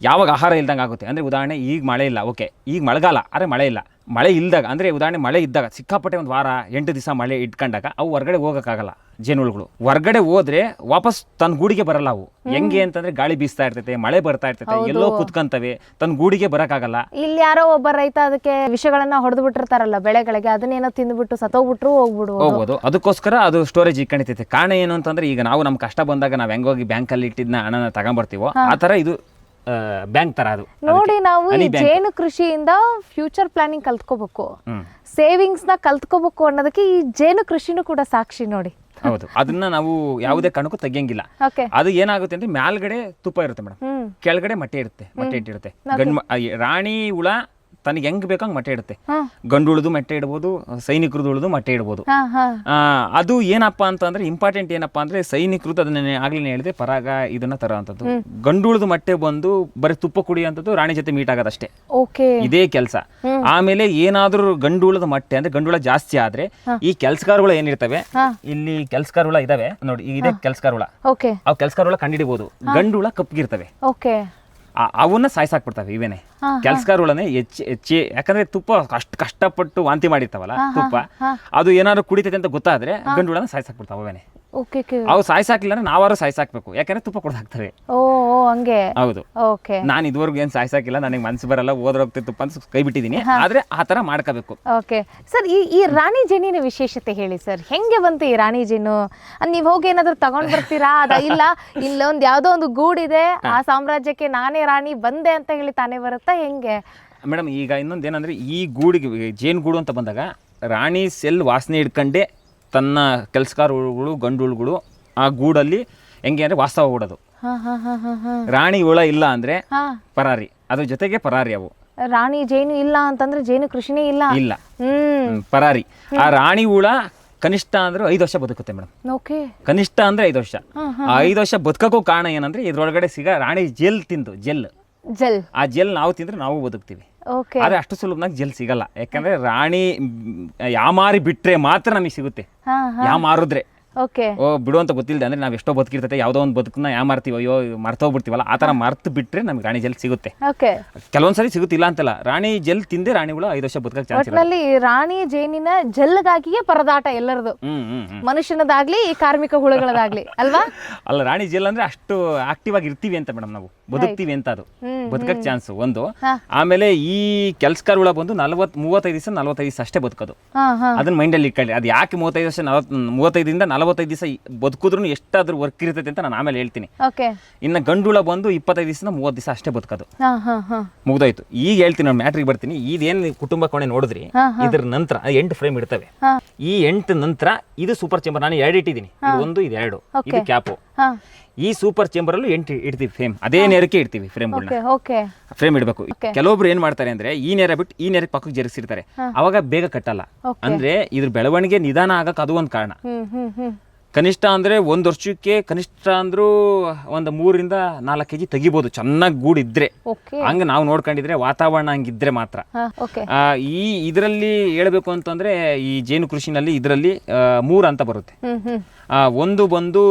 ಯಾವಾಗ ಆಹಾರ ಇಲ್ದಂಗೆ ಆಗುತ್ತೆ ಅಂದರೆ ಉದಾಹರಣೆ ಈಗ ಮಳೆ ಇಲ್ಲ, ಓಕೆ ಈಗ ಮಳೆಗಾಲ ಆದರೆ ಮಳೆ ಇಲ್ಲ, ಮಳೆ ಇಲ್ದಾಗ ಅಂದರೆ ಉದಾಹರಣೆ ಮಳೆ ಇದ್ದಾಗ ಸಿಕ್ಕಾಪಟ್ಟೆ ಒಂದು ವಾರ 8 ದಿವಸ ಮಳೆ ಇಟ್ಕೊಂಡಾಗ ಅವು ಹೊರಗಡೆ ಹೋಗೋಕ್ಕಾಗಲ್ಲ. ಜೇನುಹುಳುಗಳು ಹೊರಗಡೆ ಹೋದ್ರೆ ವಾಪಸ್ ತನ್ನ ಗೂಡಿಗೆ ಬರಲ್ಲ. ಅವು ಹೆಂಗೆ ಅಂತಂದ್ರೆ ಗಾಳಿ ಬೀಸ್ತಾ ಇರ್ತೈತೆ, ಮಳೆ ಬರ್ತಾ ಇರ್ತೈತೆ, ಎಲ್ಲೋ ಕುತ್ಕಂತವೆ, ತನ್ನ ಗೂಡಿಗೆ ಬರೋಕ್ಕಾಗಲ್ಲ. ಇಲ್ಲಿ ಯಾರೋ ಒಬ್ಬ ರೈತ ಅದಕ್ಕೆ ವಿಷಗಳನ್ನ ಹೊಡೆದು ಬಿಟ್ಟಿರ್ತಾರಲ್ಲ ಬೆಳೆಗಳಿಗೆ, ಅದನ್ನೇನೋ ತಿಂದ್ಬಿಟ್ಟು ಸತ್ತೋಗ್ಬಿಟ್ರು ಹೋಗ್ಬೋದು. ಅದಕ್ಕೋಸ್ಕರ ಅದು ಸ್ಟೋರೇಜ್ ಇಟ್ಕೊಂಡಿರ್ತೈತೆ. ಕಾರಣ ಏನು ಅಂತಂದ್ರೆ ಈಗ ನಾವು ನಮ್ಮ ಕಷ್ಟ ಬಂದಾಗ ನಾವು ಹೆಂಗೋಗಿ ಬ್ಯಾಂಕಲ್ಲಿ ಇಟ್ಟಿದ್ನ ಹಣನ ತಗೊಂಡ್ಬರ್ತೀವೋ ಆ ಥರ ಇದು ಬ್ಯಾಂಕ್ ತರ. ಅದು ನೋಡಿ, ನಾವು ಈ ಜೇನು ಕೃಷಿಯಿಂದ ಫ್ಯೂಚರ್ ಪ್ಲಾನಿಂಗ್ ಕಲ್ತ್ಕೋಬೇಕು, ಸೇವಿಂಗ್ಸ್ ನ ಕಲ್ತ್ಕೋಬೇಕು ಅನ್ನೋದಕ್ಕೆ ಈ ಜೇನು ಕೃಷಿನೂ ಕೂಡ ಸಾಕ್ಷಿ ನೋಡಿ. ಹೌದು, ಅದನ್ನ ನಾವು ಯಾವುದೇ ಕಾರಣಕ್ಕೂ ತೆಗಿಯಂಗಿಲ್ಲ. ಅದು ಏನಾಗುತ್ತೆ ಅಂದ್ರೆ ಮೇಲ್ಗಡೆ ತುಪ್ಪ ಇರುತ್ತೆ ಮೇಡಮ್, ಕೆಳಗಡೆ ಮೊಟ್ಟೆ ಇಟ್ಟಿರುತ್ತೆ. ರಾಣಿ ಹುಳ ತನಗೆ ಹೆಂಗ್ ಬೇಕಂಗ್ ಮೊಟ್ಟೆ ಇಡುತ್ತೆ. ಗಂಡು ಉಳಿದು ಮೊಟ್ಟೆ ಇಡ್ಬೋದು, ಸೈನಿಕರದ್ದು ಉಳಿದು ಮೊಟ್ಟೆ ಇಡ್ಬೋದು. ಅದು ಏನಪ್ಪಾ ಅಂತಂದ್ರೆ ಇಂಪಾರ್ಟೆಂಟ್ ಏನಪ್ಪಾ ಅಂದ್ರೆ ಸೈನಿಕರದ್ದು ಅದನ್ನ ಆಗ್ಲೇ ಹೇಳಿದೆ ಪರಾಗ ಇದನ್ನ ತರೋಂಥದ್ದು. ಗಂಡು ಉಳಿದು ಮೊಟ್ಟೆ ಬಂದು ಬರೀ ತುಪ್ಪ ಕುಡಿಯೋಂಥದ್ದು ರಾಣಿ ಜೊತೆ ಮೀಟ್ ಆಗೋದಷ್ಟೇ, ಇದೇ ಕೆಲಸ. ಆಮೇಲೆ ಏನಾದ್ರೂ ಗಂಡು ಉಳಿದ ಮೊಟ್ಟೆ ಅಂದ್ರೆ ಗಂಡು ಹುಳ ಜಾಸ್ತಿ ಆದ್ರೆ ಈ ಕೆಲ್ಸಗಾರಗಳು ಏನಿರ್ತವೆ, ಇಲ್ಲಿ ಕೆಲ್ಸಗಾರಗಳ ಇದಾವೆ ನೋಡಿ, ಇದೆ ಕೆಲ್ಸಗಾರಗಳ, ಅವು ಕೆಲ್ಸಗಾರಗಳ ಕಂಡಿಡಿಬಹುದು. ಗಂಡು ಹುಳ ಕಪ್ಪಗಿರ್ತವೆ, ಅವನ್ನ ಸಾಯ್ಸಾಕ್ಬಿಡ್ತಾವೆ. ಇವೇನೆ ಕೆಲ್ಸಗಾರಗಳನ್ನೇ ಹೆಚ್ಚಿ, ಯಾಕಂದ್ರೆ ತುಪ್ಪ ಅಷ್ಟು ಕಷ್ಟಪಟ್ಟು ವಾಂತಿ ಮಾಡಿರ್ತಾವಲ್ಲ ತುಪ್ಪ, ಅದು ಏನಾದ್ರು ಕುಡಿತೈತೆ ಅಂತ ಗೊತ್ತಾದ್ರೆ ಗಂಡು ಹುಳನ ಸಾಯ್ಸಾಕ್ಬಿಡ್ತಾವ. ಅವೇನೆ ಅವು ಸಾಯ್ಸಾಕ್ಲಿಲ್ಲ ಅಂದ್ರೆ ನಾವಾರು ಸಾಯ್ಸಾಕ್ಬೇಕು, ಯಾಕಂದ್ರೆ ತುಪ್ಪ ಕೊಡ್ದಾಕ್ತವೆ. ಹೌದು, ನಾನು ಇದುವರೆಗೂ ಏನ್ ಸಾಯ್ಸಾಕಿಲ್ಲ, ನನಗೆ ಮನ್ಸು ಬರಲ್ಲ, ಹೋಗ್ತಿತ್ತು ತುಪ್ಪ ಅಂತ ಕೈ ಬಿಟ್ಟಿದ್ದೀನಿ. ಆದ್ರೆ ಆ ತರ ಮಾಡ್ಕೋಬೇಕು. ಸರ್, ಈ ರಾಣಿ ಜೇನಿನ ವಿಶೇಷತೆ ಹೇಳಿ ಸರ್, ಹೆಂಗೆ ಬಂತು ಈ ರಾಣಿ ಜೇನು? ನೀವ್ ಹೋಗಿ ಏನಾದ್ರು ತಗೊಂಡ್ ಬರ್ತೀರಾ? ಇಲ್ಲ ಇಲ್ಲೊಂದ್ ಯಾವ್ದೋ ಒಂದು ಗೂಡಿದೆ, ಆ ಸಾಮ್ರಾಜ್ಯಕ್ಕೆ ನಾನೇ ರಾಣಿ ಬಂದೆ ಅಂತ ಹೇಳಿ ತಾನೇ ಬರುತ್ತಾ, ಹೆಂಗೆ ಮೇಡಮ್? ಈಗ ಇನ್ನೊಂದು ಏನಂದ್ರೆ, ಈ ಗೂಡಿಗೆ ಜೇನು ಗೂಡು ಅಂತ ಬಂದಾಗ ರಾಣಿ ಸೆಲ್ ವಾಸನೆ ಹಿಡ್ಕೊಂಡೆ ತನ್ನ ಕೆಲಸಗಾರಗಳು ಗಂಡು ಹುಳುಗಳು ಆ ಗೂಡಲ್ಲಿ ಹೆಂಗೆ ಅಂದ್ರೆ ವಾಸ್ತವ ಹೂಡೋದು. ರಾಣಿ ಹುಳ ಇಲ್ಲ ಅಂದ್ರೆ ಪರಾರಿ, ಅದ್ರ ಜೊತೆಗೆ ಪರಾರಿ. ಅವು ರಾಣಿ ಜೇನು ಇಲ್ಲ ಅಂತಂದ್ರೆ ಜೇನು ಕೃಷಿನೇ ಇಲ್ಲ, ಪರಾರಿ. ಆ ರಾಣಿ ಹುಳ ಕನಿಷ್ಠ ಅಂದ್ರೆ 5 ವರ್ಷ ಬದುಕುತ್ತೆ ಮೇಡಮ್. ಕನಿಷ್ಠ ಅಂದ್ರೆ 5 ವರ್ಷ. ಆ 5 ವರ್ಷ ಬದುಕಕ್ಕೂ ಕಾರಣ ಏನಂದ್ರೆ ಇದ್ರೊಳಗಡೆ ರಾಣಿ ಜೆಲ್ ತಿಂದು, ಜೆಲ್ ಆ ಜೆಲ್ ನಾವು ತಿಂದ್ರೆ ನಾವು ಬದುಕ್ತೀವಿ. ಆದ್ರೆ ಅಷ್ಟು ಸುಲಭನಾಗಿ ಜೆಲ್ ಸಿಗಲ್ಲ, ಯಾಕಂದ್ರೆ ರಾಣಿ ಯಾಮಾರಿ ಬಿಟ್ರೆ ಮಾತ್ರ ನಮಗೆ ಸಿಗುತ್ತೆ. ಯಾಮಾರಿದ್ರೆ ಬಿಡು ಅಂತ ಗೊತ್ತಿಲ್ಲದೆ ಅಂದ್ರೆ ನಾವ್ ಎಷ್ಟೋ ಬದುಕಿರ್ತೈತೆ, ಯಾವ್ದೋ ಒಂದು ಬದುಕನ್ನ ಯಾಮಾರ್ತೀವಿ, ಅಯ್ಯೋ ಮರ್ತೋಗ್ಬಿಡ್ತೀವಲ್ಲ, ಆ ತರ ಮರ್ತು ಬಿಟ್ರೆ ನಮ್ಗೆ ರಾಣಿ ಜೆಲ್ ಸಿಗುತ್ತೆ. ಕೆಲವೊಂದ್ಸರಿ ಸಿಗುತ್ತಿಲ್ಲ ಅಂತಲ್ಲ, ರಾಣಿ ಜೆಲ್ ತಿಂದೆ ರಾಣಿಗಳು 5 ವರ್ಷ ಬದುಕಕ್ಕೆ ಚಾನ್ಸ್ ಇದೆ. ರಾಣಿ ಜೇನಿನ ಜೆಲ್ಗಾಗಿಯೇ ಪರದಾಟ ಎಲ್ಲರದು, ಮನುಷ್ಯನದಾಗ್ಲಿ ಕಾರ್ಮಿಕ ಹುಳುಗಳದಾಗ್ಲಿ ಅಲ್ವಾ? ಅಲ್ಲ, ರಾಣಿ ಜೆಲ್ ಅಂದ್ರೆ ಅಷ್ಟು ಆಕ್ಟಿವ್ ಆಗಿ ಇರ್ತೀವಿ ಅಂತ ಮೇಡಮ್, ನಾವು ಬದುಕ್ತೀವಿ ಅಂತ, ಅದು ಬದುಕಕ್ಕೆ ಚಾನ್ಸ್ ಒಂದು. ಆಮೇಲೆ ಈ ಕೆಲ್ಸಗಾರ ಹುಳ ಬಂದು 35 ದಿವಸ 45 ದಿವಸ ಅಷ್ಟೇ ಬದುಕೋದು. ಅದನ್ನ ಮೈಂಡಲ್ಲಿ ಇಟ್ಕೊಳ್ಳಿ. ಅದು ಯಾಕೆ 35 ವರ್ಷ 35ರಿಂದ 45 ದಿವಸ ಬದುಕಿದ್ರು ಎಷ್ಟಾದ್ರೂ ವರ್ಕ್ ಇರ್ತೈತೆ ಅಂತ ನಾನು ಆಮೇಲೆ ಹೇಳ್ತೀನಿ. ಇನ್ನು ಗಂಡು ಹುಳ ಬಂದು 25 ದಿವಸ 30 ದಿವಸ ಅಷ್ಟೇ ಬದುಕೋದು, ಮುಗ್ದೋಯ್ತು. ಈಗ ಹೇಳ್ತೀನಿ, ನಾನು ಮ್ಯಾಟ್ರಿಗೆ ಬರ್ತೀನಿ. ಇದೇನು ಕುಟುಂಬ ಕೋಣೆ ನೋಡಿದ್ರಿ, ಇದ್ರ ನಂತರ 8 ಫ್ರೇಮ್ ಇರ್ತವೆ. ಈ 8 ನಂತರ ಇದು ಸೂಪರ್ ಚೇಂಬರ್, ನಾನು 2 ಇಟ್ಟಿದ್ದೀನಿ, ಇದು 1 ಇದು 2, ಇದು ಕ್ಯಾಪು. ಈ ಸೂಪರ್ ಚೇಂಬರ್ ಅಲ್ಲೂ 8 ಇಡ್ತೀವಿ ಫ್ರೇಮ್, ಅದೇ ನೇರಕ್ಕೆ ಇಡ್ತೀವಿ ಫ್ರೇಮ್ ಇಡಬೇಕು. ಕೆಲವೊಬ್ರು ಏನ್ ಮಾಡ್ತಾರೆ ಅಂದ್ರೆ ಈ ನೇರ ಬಿಟ್ಟು ಈ ನೇರಕ್ಕೆ ಪಕ್ಕಕ್ಕೆ ಜರುಗಿಸಿರ್ತಾರೆ, ಅವಾಗ ಬೇಗ ಕಟ್ಟಲ್ಲ. ಅಂದ್ರೆ ಇದ್ರ ಬೆಳವಣಿಗೆ ನಿಧಾನ ಆಗಕ್ಕೆ ಅದು ಒಂದು ಕಾರಣ. ಕನಿಷ್ಠ ಅಂದ್ರೆ 1 ವರ್ಷಕ್ಕೆ ಕನಿಷ್ಠ ಅಂದ್ರೂ ಒಂದು 3 ರಿಂದ 4 kg ತೆಗಿಬಹುದು, ಚೆನ್ನಾಗಿ ಗೂಡಿದ್ರೆ. ಹಂಗ ನಾವು ನೋಡ್ಕೊಂಡಿದ್ರೆ, ವಾತಾವರಣ ಹಂಗಿದ್ರೆ ಮಾತ್ರ. ಈ ಇದರಲ್ಲಿ ಹೇಳ್ಬೇಕು ಅಂತಂದ್ರೆ ಈ ಜೇನು ಕೃಷಿನಲ್ಲಿ ಇದರಲ್ಲಿ 3 ಅಂತ ಬರುತ್ತೆ. ಒಂದು ಬಂದು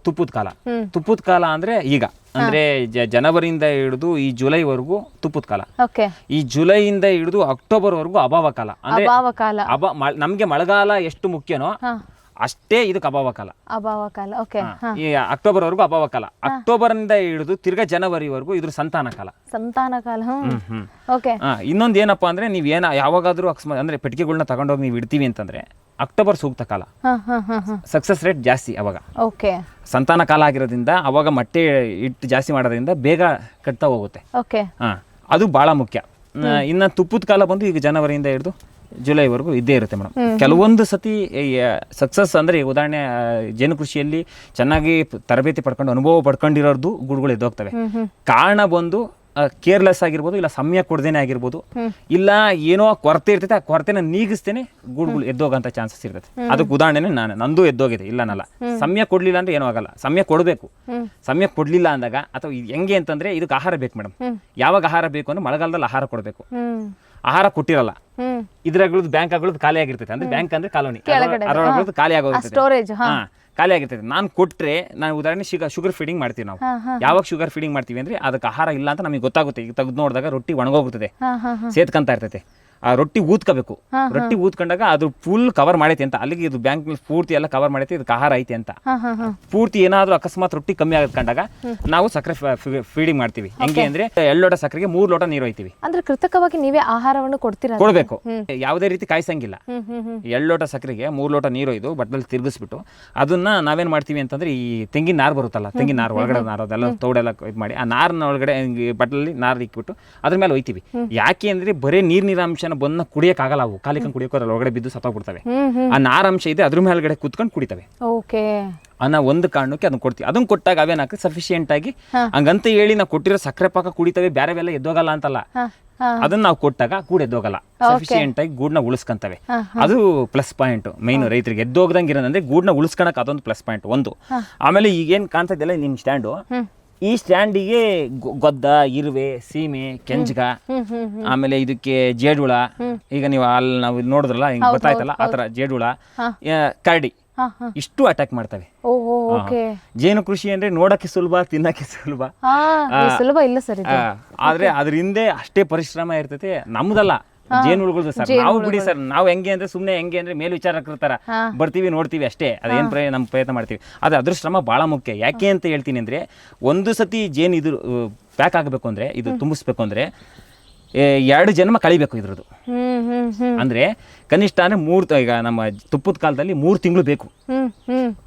ತುಪ್ಪದ ಕಾಲ ಅಂದ್ರೆ ಈಗ ಅಂದ್ರೆ ಜನವರಿಯಿಂದ ಹಿಡಿದು ಈ ಜುಲೈವರೆಗೂ ತುಪ್ಪದ ಕಾಲ. ಈ ಜುಲೈಯಿಂದ ಹಿಡಿದು ಅಕ್ಟೋಬರ್ ವರೆಗೂ ಅಭಾವ ಕಾಲ. ಅಂದ್ರೆ ನಮ್ಗೆ ಮಳೆಗಾಲ ಎಷ್ಟು ಮುಖ್ಯನೋ ಅಷ್ಟೇ ಇದಕ್ಕೆ ಅಭಾವ ಕಾಲ. ಈ ಅಕ್ಟೋಬರ್ ವರೆಗೂ ಅಭಾವ ಕಾಲ. ಅಕ್ಟೋಬರ್ ಇಂದ ಹಿಡಿದು ತಿರ್ಗಾ ಜನವರಿವರೆಗೂ ಇದ್ರ ಸಂತಾನ ಕಾಲ. ಇನ್ನೊಂದು ಏನಪ್ಪಾ ಅಂದ್ರೆ ನೀವ್ ಯಾವಾಗಾದ್ರೂ ಅಕಸ್ಮಾತ್ ಅಂದ್ರೆ ಪೆಟ್ಟಿಗೆಗಳನ್ನ ತಗೊಂಡೋಗಿ ನೀವು ಇಡ್ತೀವಿ ಅಂತಂದ್ರೆ ಅಕ್ಟೋಬರ್ ಸೂಕ್ತ ಕಾಲ, ಸಕ್ಸಸ್ ರೇಟ್ ಜಾಸ್ತಿ ಅವಾಗ. ಸಂತಾನ ಕಾಲ ಆಗಿರೋದ್ರಿಂದ ಅವಾಗ ಮೊಟ್ಟೆ ಇಟ್ಟು ಜಾಸ್ತಿ ಮಾಡೋದ್ರಿಂದ ಬೇಗ ಕಟ್ತಾ ಹೋಗುತ್ತೆ. ಅದು ಬಹಳ ಮುಖ್ಯ. ಇನ್ನು ತುಪ್ಪದ ಕಾಲ ಬಂದು ಈಗ ಜನವರಿಯಿಂದ ಹಿಡಿದು ಜುಲೈವರೆಗೂ ಇದ್ದೇ ಇರುತ್ತೆ ಮೇಡಮ್. ಕೆಲವೊಂದು ಸತಿ ಸಕ್ಸಸ್ ಅಂದ್ರೆ ಉದಾಹರಣೆ ಜೇನು ಕೃಷಿಯಲ್ಲಿ ಚೆನ್ನಾಗಿ ತರಬೇತಿ ಪಡ್ಕೊಂಡು ಅನುಭವ ಪಡ್ಕೊಂಡಿರೋದು ಗೂಡುಗಳು ಎದ್ದೋಗ್ತವೆ. ಕಾರಣ ಬಂದು ಕೇರ್ಲೆಸ್ ಆಗಿರ್ಬೋದು, ಇಲ್ಲ ಸಮಯ ಕೊಡದೇನೆ ಆಗಿರ್ಬೋದು, ಇಲ್ಲ ಏನೋ ಕೊರತೆ ಇರ್ತೈತೆ, ಆ ಕೊರತೆನ ನೀಗಿಸ್ತೇನೆ ಗೂಡುಗಳು ಎದ್ದೋಗಂತ ಚಾನ್ಸಸ್ ಇರ್ತೈತೆ. ಅದಕ್ಕೆ ಉದಾಹರಣೆನೇ ನಂದು ಎದ್ದೋಗಿದೆ, ಇಲ್ಲನಲ್ಲ. ಸಮಯ ಕೊಡ್ಲಿಲ್ಲ ಅಂದ್ರೆ ಏನೂ ಆಗಲ್ಲ, ಸಮಯ ಕೊಡಬೇಕು. ಸಮಯ ಕೊಡ್ಲಿಲ್ಲ ಅಂದಾಗ ಅಥವಾ ಹೆಂಗೆ ಅಂತಂದ್ರೆ ಇದಕ್ಕೆ ಆಹಾರ ಬೇಕು ಮೇಡಮ್. ಯಾವಾಗ ಆಹಾರ ಬೇಕು ಅಂದ್ರೆ ಮಳೆಗಾಲದಲ್ಲಿ ಆಹಾರ ಕೊಡಬೇಕು. ಆಹಾರ ಕೊಟ್ಟಿರಲ್ಲ, ಇದ್ರಗಳದ್ದು ಬ್ಯಾಂಕ್ ಆಗೋದು ಖಾಲಿ ಆಗಿರ್ತೈತೆ. ಅಂದ್ರೆ ಬ್ಯಾಂಕ್ ಅಂದ್ರೆ ಕಾಲೋನಿ, ಅದರೊಳಗೆ ಖಾಲಿ ಆಗೋಗಿರ್ತೈತೆ, ಖಾಲಿ ಆಗಿರ್ತೈತೆ. ನಾನು ಕೊಟ್ರೆ, ನಾನು ಉದಾಹರಣೆ ಶುಗರ್ ಫೀಡಿಂಗ್ ಮಾಡ್ತೀವಿ ನಾವು. ಯಾವಾಗ ಶುಗರ್ ಫೀಡಿಂಗ್ ಮಾಡ್ತೀವಿ ಅಂದ್ರೆ ಅದಕ್ಕೆ ಆಹಾರ ಇಲ್ಲ ಅಂತ ನಮಗೆ ಗೊತ್ತಾಗುತ್ತೆ. ಈಗ ತೆಗೆದು ನೋಡಿದಾಗ ರೊಟ್ಟಿ ಒಣಗೋಗ್ತದೆ, ಸೇತ್ಕಂತ ಇರ್ತೈತೆ. ಆ ರೊಟ್ಟಿ ಊದ್ಕೋಬೇಕು. ರೊಟ್ಟಿ ಊದ್ಕೊಂಡಾಗ ಅದು ಫುಲ್ ಕವರ್ ಮಾಡೈತಿ ಅಂತ, ಅಲ್ಲಿಗೆ ಇದು ಬ್ಯಾಂಕ್ ಪೂರ್ತಿ ಎಲ್ಲ ಕವರ್ ಮಾಡೈತಿ, ಇದಕ್ಕೆ ಆಹಾರ ಐತಿ ಅಂತ. ಪೂರ್ತಿ ಏನಾದ್ರೂ ಅಕಸ್ಮಾತ್ ರೊಟ್ಟಿ ಕಮ್ಮಿ ಆಗತ್ಕೊಂಡಾಗ ನಾವು ಸಕ್ಕರೆ ಫೀಡಿಂಗ್ ಮಾಡ್ತೀವಿ. ಹೆಂಗೆ ಅಂದ್ರೆ 2 ಲೋಟ ಸಕ್ಕರೆಗೆ 3 ಲೋಟ ನೀರು ಹೋಯ್ತೀವಿ. ಅಂದ್ರೆ ಕೃತಕವಾಗಿ ನೀವೇ ಆಹಾರವನ್ನು ಕೊಡ್ಬೇಕು. ಯಾವುದೇ ರೀತಿ ಕಾಯಿಸಂಗಿಲ್ಲ. 2 ಲೋಟ ಸಕ್ಕರೆಗೆ 3 ಲೋಟ ನೀರು ಒಯ್ದು ಬಟ್ಟಲಲ್ಲಿ ತಿರುಗಿಸ್ಬಿಟ್ಟು ಅದನ್ನ ನಾವೇನ್ ಮಾಡ್ತೀವಿ ಅಂತಂದ್ರೆ, ಈ ತೆಂಗಿನ ನಾರು ಬರುತ್ತಲ್ಲ, ತೆಂಗಿನ ನಾರು ಒಳಗಡೆ ನಾರು ಅದೆಲ್ಲ ತೌಡೆಲ್ಲ ಇದು ಮಾಡಿ ಆ ನಾರಿನ ಒಳಗಡೆ ಬಟ್ಟಲಲ್ಲಿ ನಾರು ಇಕ್ಬಿಟ್ಟು ಅದ್ರ ಮೇಲೆ ಒಯ್ತೀವಿ. ಯಾಕೆ ಅಂದ್ರೆ ಬರೀ ನೀರಿನಾಂಶ ಬಂದ ಕುಡಿಯಕ್ಕಾಗಲ್ಲ, ಅವು ಖಾಲಿಕಂಡು ಕುಡಿಯೋಕೋದ್ರಲ್ಲಿ ಒಳಗಡೆ ಬಿದ್ದು ಸತ್ತೋಗ್ಬಿಡ್ತವೆ. ಆ ನಾರಂಶ ಇದೆ, ಅದ್ರ ಮೇಲ್ಗಡೆ ಕುತ್ಕೊಂಡು ಕುಡಿತವೆ ಅನ್ನೋ ಒಂದು ಕಾರಣಕ್ಕೆ ಅದನ್ನ ಕೊಡ್ತೀವಿ. ಅದನ್ನ ಕೊಟ್ಟಾಗ ಅವೇನಾಗ್ತದೆ, ಸಫಿಶಿಯೆಂಟ್ ಆಗಿ ಹಂಗಂತ ಹೇಳಿ ನಾವು ಕೊಟ್ಟಿರೋ ಸಕ್ಕರೆ ಪಾಕ ಕುಡಿತವೆ, ಬೇರೆವೆಲ್ಲ ಎದ್ದೋಗಲ್ಲ ಅಂತಲ್ಲ. ಅದನ್ನ ನಾವು ಕೊಟ್ಟಾಗ ಗೂಡು ಎದ್ದೋಗಲ್ಲ, ಸಫಿಶಿಯೆಂಟ್ ಆಗಿ ಗೂಡನ್ನ ಉಳಿಸ್ಕೊಂತವೆ. ಅದು ಪ್ಲಸ್ ಪಾಯಿಂಟ್ ಮೈನ್ ರೈತರಿಗೆ. ಎದ್ದೋಗ್ದಂಗೆ ಇರೋದಂದ್ರೆ ಗೂಡನ್ನ ಉಳಿಸ್ಕೊಳಕ್ ಅದೊಂದು ಪ್ಲಸ್ ಪಾಯಿಂಟ್ ಒಂದು. ಆಮೇಲೆ ಈಗೇನ್ ಕಾಣ್ತದೆಲ್ಲ ನಿಮ್ ಸ್ಟ್ಯಾಂಡು, ಈ ಸ್ಟ್ಯಾಂಡಿಗೆ ಗೊದ್ದ, ಇರುವೆ, ಸೀಮೆ, ಕೆಂಜಗ, ಆಮೇಲೆ ಇದಕ್ಕೆ ಜೇಡುಳ, ಈಗ ನೀವು ಅಲ್ಲಿ ನಾವು ನೋಡಿದ್ರಲ್ಲ ಹಿಂಗ್ ಗೊತ್ತಾಯ್ತಲ್ಲ, ಆತರ ಜೇಡುಳ, ಕರಡಿ, ಇಷ್ಟು ಅಟ್ಯಾಕ್ ಮಾಡ್ತವೆ. ಜೇನು ಕೃಷಿ ಅಂದ್ರೆ ನೋಡಕ್ಕೆ ಸುಲಭ, ತಿನ್ನಕ್ಕೆ ಸುಲಭ ಇಲ್ಲ ಸರ್, ಆದ್ರೆ ಅದ್ರ ಹಿಂದೆ ಅಷ್ಟೇ ಪರಿಶ್ರಮ ಇರ್ತೈತೆ. ನಮ್ದಲ್ಲ, ಜೇನುಹುಳುಗಳು ಸರ್. ನಾವು ಬಿಡಿ ಸರ್, ನಾವು ಹೆಂಗೆ ಅಂದ್ರೆ ಸುಮ್ನೆ ಹೆಂಗೆ ಅಂದ್ರೆ ಮೇಲ್ವಿಚಾರಕರ್ತಾರ ಬರ್ತೀವಿ, ನೋಡ್ತೀವಿ ಅಷ್ಟೇ. ಅದೇನ್ ನಮ್ಮ ಪ್ರಯತ್ನ ಮಾಡ್ತೀವಿ. ಆದ್ರೆ ಅದ್ರ ಶ್ರಮ ಬಹಳ ಮುಖ್ಯ. ಯಾಕೆ ಅಂತ ಹೇಳ್ತೀನಿ ಅಂದ್ರೆ, ಒಂದು ಸತಿ ಜೇನು ಇದು ಪ್ಯಾಕ್ ಆಗಬೇಕು ಅಂದ್ರೆ, ಇದು ತುಂಬಿಸ್ಬೇಕು ಅಂದ್ರೆ 2 ಜನ್ಮ ಕಳಿಬೇಕು ಇದ್ರದ್ದು. ಅಂದ್ರೆ ಕನಿಷ್ಠ ಅಂದ್ರೆ 3, ಈಗ ನಮ್ಮ ತುಪ್ಪದ ಕಾಲದಲ್ಲಿ 3 ತಿಂಗಳು ಬೇಕು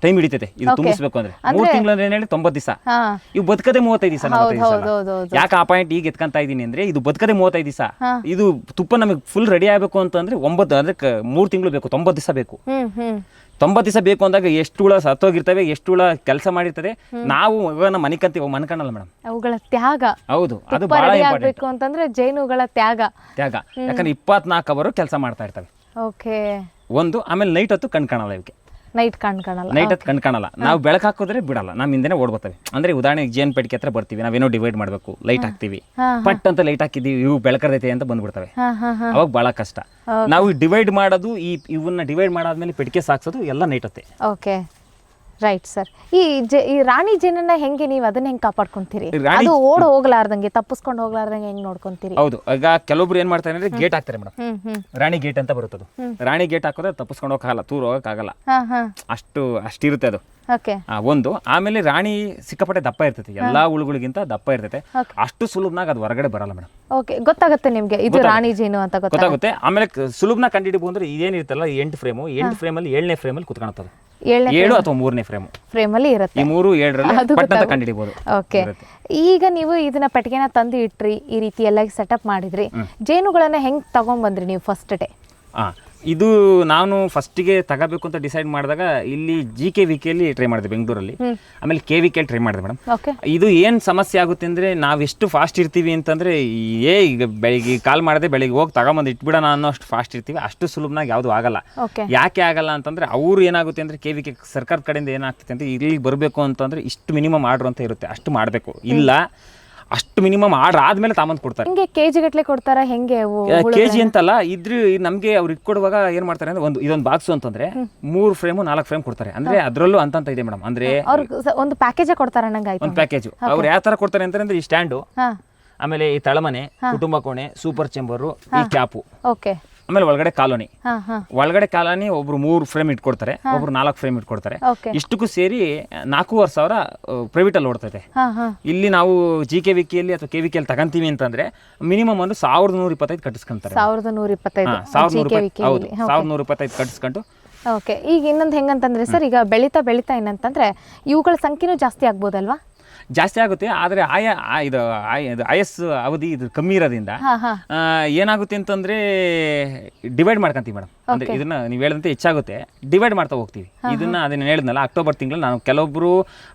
ಟೈಮ್ ಹಿಡಿತೈತೆ ಇದು ತುಂಬಿಸ್ಬೇಕು ಅಂದ್ರೆ. 3 ತಿಂಗಳು ಅಂದ್ರೆ ಏನ್ ಹೇಳಿ 90 ದಿವಸ. ಇವು ಬದುಕದೆ 35 ದಿವಸ. ಯಾಕೆ ಆ ಪಾಯಿಂಟ್ ಈಗ ಎತ್ಕೊಂತ ಇದೀನಿ ಅಂದ್ರೆ, ಇದು ಬದುಕದೆ 35 ದಿವಸ. ಇದು ತುಪ್ಪ ನಮಗೆ ಫುಲ್ ರೆಡಿ ಆಗ್ಬೇಕು ಅಂತಂದ್ರೆ 9 ಅಂದ್ರೆ 3 ತಿಂಗಳು ಬೇಕು, 90 ದಿವಸ ಬೇಕು. 90 ದಿವಸ ಬೇಕು ಅಂದಾಗ ಎಷ್ಟು ಹುಳ ಸತ್ತೋಗಿರ್ತವೆ, ಎಷ್ಟು ಹುಳ ಕೆಲಸ ಮಾಡಿರ್ತದೆ. ನಾವು ನಮ್ಮ ಮನಿಕಂತೀವಿ, ಮನ್ಕಣಲ್ಲ ಮೇಡಮ್. ಅವುಗಳ ತ್ಯಾಗ, ಹೌದು, ಅದು ಬಹಳ ಇಂಪಾರ್ಟೆಂಟ್ ಅಂತಂದ್ರೆ ಜೇನುಗಳ ತ್ಯಾಗ. ಯಾಕಂದ್ರೆ 24 ಅವರು ಕೆಲಸ ಮಾಡ್ತಾ ಇರ್ತವೆ ಒಂದು. ಆಮೇಲೆ ನೈಟ್ ಹೊತ್ತು ಕಣ್ಕಾಣಲ್ಲ ಇವಕ್ಕೆ, ನೈಟ್ ಕಣ್ಕಾಣಲ್ಲ. ನಾವು ಬೆಳಕು ಹಾಕಿದ್ರೆ ಬಿಡಲ್ಲ, ನಮ್ಮ ಹಿಂದೆನೆ ಓಡ್ಬರ್ತವೆ. ಅಂದ್ರೆ ಉದಾಹರಣೆಗೆ ಜೇನ್ ಪೆಟ್ಟಿಗೆ ಹತ್ರ ಬರ್ತೀವಿ, ನಾವೇನೋ ಡಿವೈಡ್ ಮಾಡ್ಬೇಕು, ಲೈಟ್ ಹಾಕ್ತಿವಿ, ಪಟ್ ಅಂತ ಲೈಟ್ ಹಾಕಿದೀವಿ, ಇವು ಬೆಳಕರ್ದೈತೆ ಅಂತ ಬಂದ್ಬಿಡ್ತವೆ. ಅವಾಗ ಬಹಳ ಕಷ್ಟ. ನಾವು ಡಿವೈಡ್ ಮಾಡೋದು, ಇವನ್ನ ಡಿವೈಡ್ ಮಾಡಾದ್ಮೇಲೆ ಪೆಟ್ಟಿಗೆ ಸಾಕ್ಸೋದು ಎಲ್ಲ ನೈಟ್ ಹೊತ್ತೆ. Right sir. ಈ ರಾಣಿ ಜೇನನ್ನ ಹೆಂಗೆ ನೀವು ಅದನ್ನ ಹೆಂಗ್ ಕಾಪಾಡ್ಕೊಂತೀರಿ? ಅದು ಓಡ್ ಹೋಗ್ಲಾರ್ದಂಗೆ, ತಪ್ಪಿಸ್ಕೊಂಡು ಹೋಗ್ಲಾರ್ದಂಗೆ ಹೆಂಗ್ ನೋಡ್ಕೊಂತೀರಿ? ಹೌದು, ಈಗ ಕೆಲವೊಬ್ರು ಏನ್ ಮಾಡ್ತಾರೆ ಅಂದ್ರೆ ಗೇಟ್ ಹಾಕ್ತಾರೆ ಮೇಡಮ್. ರಾಣಿ ಗೇಟ್ ಅಂತ ಬರುತ್ತದು. ರಾಣಿ ಗೇಟ್ ಹಾಕೋದ್ರೆ ತಪ್ಪಿಸ್ಕೊಂಡು ಹೋಗಕ್ಕಾಗಲ್ಲ, ತೂರ್ ಹೋಗಕ್ಕಾಗಲ್ಲ, ಅಷ್ಟಿರುತ್ತೆ ಅದು ಒಂದು. ಆಮೇಲೆ ರಾಣಿ ಸಿಕ್ಕಾಪಟ್ಟೆ ದಪ್ಪ ಇರ್ತೈತೆ, ಎಲ್ಲಾ ಹುಳುಗಳಿಗಿಂತ ದಪ್ಪ ಇರ್ತೈತೆ. ಅಷ್ಟು ಸುಲಭನಾಗ ಅದು ಹೊರಗಡೆ ಬರಲ್ಲ ಮೇಡಮ್. ಗೊತ್ತಾಗುತ್ತೆ ನಿಮ್ಗೆ ಇದು ರಾಣಿ ಜೇನು ಅಂತ ಗೊತ್ತಾಗುತ್ತೆ. ಆಮೇಲೆ ಸುಲಭನ ಕಂಡಿಡಿಬಹುದು ಅಂದ್ರೆ ಇದೇನಿರ್ತಲ್ಲ 8 ಫ್ರೇಮ್, 8 ಫ್ರೇಮಲ್ಲಿ 7ನೇ ಫ್ರೇಮಲ್ಲಿ ಕುತ್ಕೊಳ್ತದೆ. 7 ಅಥವಾ 3ನೇ ಫ್ರೇಮ್ ಅಲ್ಲಿ ಇರುತ್ತೆ. ಈ 3, 7ರಲ್ಲಿ ಪಟ್ ಅಂತ ಕಂಡಿಡಿಬಹುದು. ಈಗ ನೀವು ಇದನ್ನ ಪೆಟ್ಟಿಗೆನ ತಂದು ಇಟ್ರಿ, ಈ ರೀತಿ ಎಲ್ಲ ಸೆಟಪ್ ಮಾಡಿದ್ರಿ, ಜೇನುಗಳನ್ನ ಹೆಂಗ್ ತಗೊಂಡ್ಬಂದ್ರಿ ನೀವು ಫಸ್ಟ್ ಡೇ? ಇದು ನಾನು ಫಸ್ಟಿಗೆ ತಗೋಬೇಕು ಅಂತ ಡಿಸೈಡ್ ಮಾಡಿದಾಗ ಇಲ್ಲಿ GKVKಯಲ್ಲಿ ಟ್ರೈ ಮಾಡಿದೆ ಬೆಂಗಳೂರಲ್ಲಿ, ಆಮೇಲೆ KVKಯಲ್ಲಿ ಟ್ರೈ ಮಾಡಿದೆ ಮೇಡಮ್. ಇದು ಏನು ಸಮಸ್ಯೆ ಆಗುತ್ತೆ ಅಂದರೆ, ನಾವೆಷ್ಟು ಫಾಸ್ಟ್ ಇರ್ತೀವಿ ಅಂತಂದರೆ, ಈಗ ಬೆಳಿಗ್ಗೆ ಕಾಲ್ ಮಾಡಿದೆ ಬೆಳಿಗ್ಗೆ ಹೋಗಿ ತಗೊಂಬಂದು ಇಟ್ಬಿಡೋಣ ಅನ್ನೋ ಅಷ್ಟು ಫಾಸ್ಟ್ ಇರ್ತೀವಿ. ಅಷ್ಟು ಸುಲಭನಾಗಿ ಯಾವುದು ಆಗಲ್ಲ. ಯಾಕೆ ಆಗಲ್ಲ ಅಂತಂದರೆ, ಅವ್ರು ಏನಾಗುತ್ತೆ ಅಂದರೆ KVK ಸರ್ಕಾರದ ಕಡೆಯಿಂದ ಏನಾಗ್ತೈತೆ ಅಂತ, ಇಲ್ಲಿಗೆ ಬರಬೇಕು ಅಂತಂದರೆ ಇಷ್ಟು ಮಿನಿಮಮ್ ಆರ್ಡ್ರ್ ಅಂತ ಇರುತ್ತೆ, ಅಷ್ಟು ಮಾಡಬೇಕು. ಇಲ್ಲ ಅಷ್ಟು ಮಿನಿಮಮ್ ಆರ್ಡರ್ ಆದ್ಮೇಲೆ ತಾಮಂದ್ ಕೊಡ್ತಾರೆ. ಹೆಂಗೆ ಕೆಜಿ ಗಟ್ಟಲೆ ಕೊಡ್ತಾರ? ಹೆಂಗೆ ಕೆಜಿ ಅಂತಲ್ಲ, ಇದ್ರ ನಮ್ಗೆ ಅವ್ರು ಇಟ್ಕೊಡುವಾಗ ಏನ್ ಮಾಡ್ತಾರೆ ಅಂದ್ರೆ, ಇದೊಂದು ಬಾಕ್ಸ್ ಅಂತಂದ್ರೆ 3 ಫ್ರೇಮ್ 4 ಫ್ರೇಮ್ ಕೊಡ್ತಾರೆ. ಅಂದ್ರೆ ಅದ್ರಲ್ಲೂ ಅಂತ ಇದೆ ಮೇಡಮ್. ಅಂದ್ರೆ ಒಂದು ಪ್ಯಾಕೇಜ್ ಕೊಡ್ತಾರ, ಒಂದು ಪ್ಯಾಕೇಜ್. ಅವ್ರು ಯಾವ ತರ ಕೊಡ್ತಾರೆ ಅಂತಂದ್ರೆ, ಈ ಸ್ಟ್ಯಾಂಡು, ಆಮೇಲೆ ಈ ತಳಮನೆ, ಕುಟುಂಬ ಕೋಣೆ, ಸೂಪರ್ ಚೆಂಬರು, ಈ ಕ್ಯಾಪು, ಆಮೇಲೆ ಒಳಗಡೆ ಕಾಲೋನಿ. ಒಳಗಡೆ ಕಾಲೋನಿ ಒಬ್ರು 3 ಫ್ರೇಮ್ ಇಟ್ಕೊಡ್ತಾರೆ, ಒಬ್ರು 4 ಫ್ರೇಮ್ ಇಟ್ಕೊಡ್ತಾರೆ. ಇಷ್ಟಕ್ಕೂ ಸೇರಿ 4,500 ಪ್ರೈವೇಟ್ ಅಲ್ಲಿ ಓಡ್ತೈತೆ. ಇಲ್ಲಿ ನಾವು GKVKಯಲ್ಲಿ ಅಥವಾ KVKಯಲ್ಲಿ ತಗಂತೀವಿ ಅಂತಂದ್ರೆ ಮಿನಿಮಮ್ ಒಂದು 1,125 ಕಟ್ಟಿಸ್ಕೊಂತಾರೆ. 1,125 ಕಟ್ಟಿಸ್ಕೊಂಡು. ಈಗ ಇನ್ನೊಂದು ಹೆಂಗಂತಂದ್ರೆ ಸರ್, ಈಗ ಬೆಳೀತಾ ಏನಂತಂದ್ರೆ ಇವುಗಳ ಸಂಖ್ಯೆನೂ ಜಾಸ್ತಿ ಆಗ್ಬೋದಲ್ವಾ? ಜಾಸ್ತಿ ಆಗುತ್ತೆ. ಆದರೆ ಇದು ಆಯಸ್ಸು ಅವಧಿ ಇದು ಕಮ್ಮಿ ಇರೋದ್ರಿಂದ ಏನಾಗುತ್ತೆ ಅಂತಂದ್ರೆ ಡಿವೈಡ್ ಮಾಡ್ಕೊಂತೀವಿ ಮೇಡಮ್. ಅಂದ್ರೆ ಇದನ್ನ ನೀವು ಹೇಳಿದಂತೆ ಹೆಚ್ಚಾಗುತ್ತೆ, ಡಿವೈಡ್ ಮಾಡ್ತಾ ಹೋಗ್ತೀವಿ. ಅದನ್ನ ಹೇಳಿದ್ನಲ್ಲ, ಅಕ್ಟೋಬರ್ ತಿಂಗಳಲ್ಲಿ ನಾವು ಕೆಲವೊಬ್ರು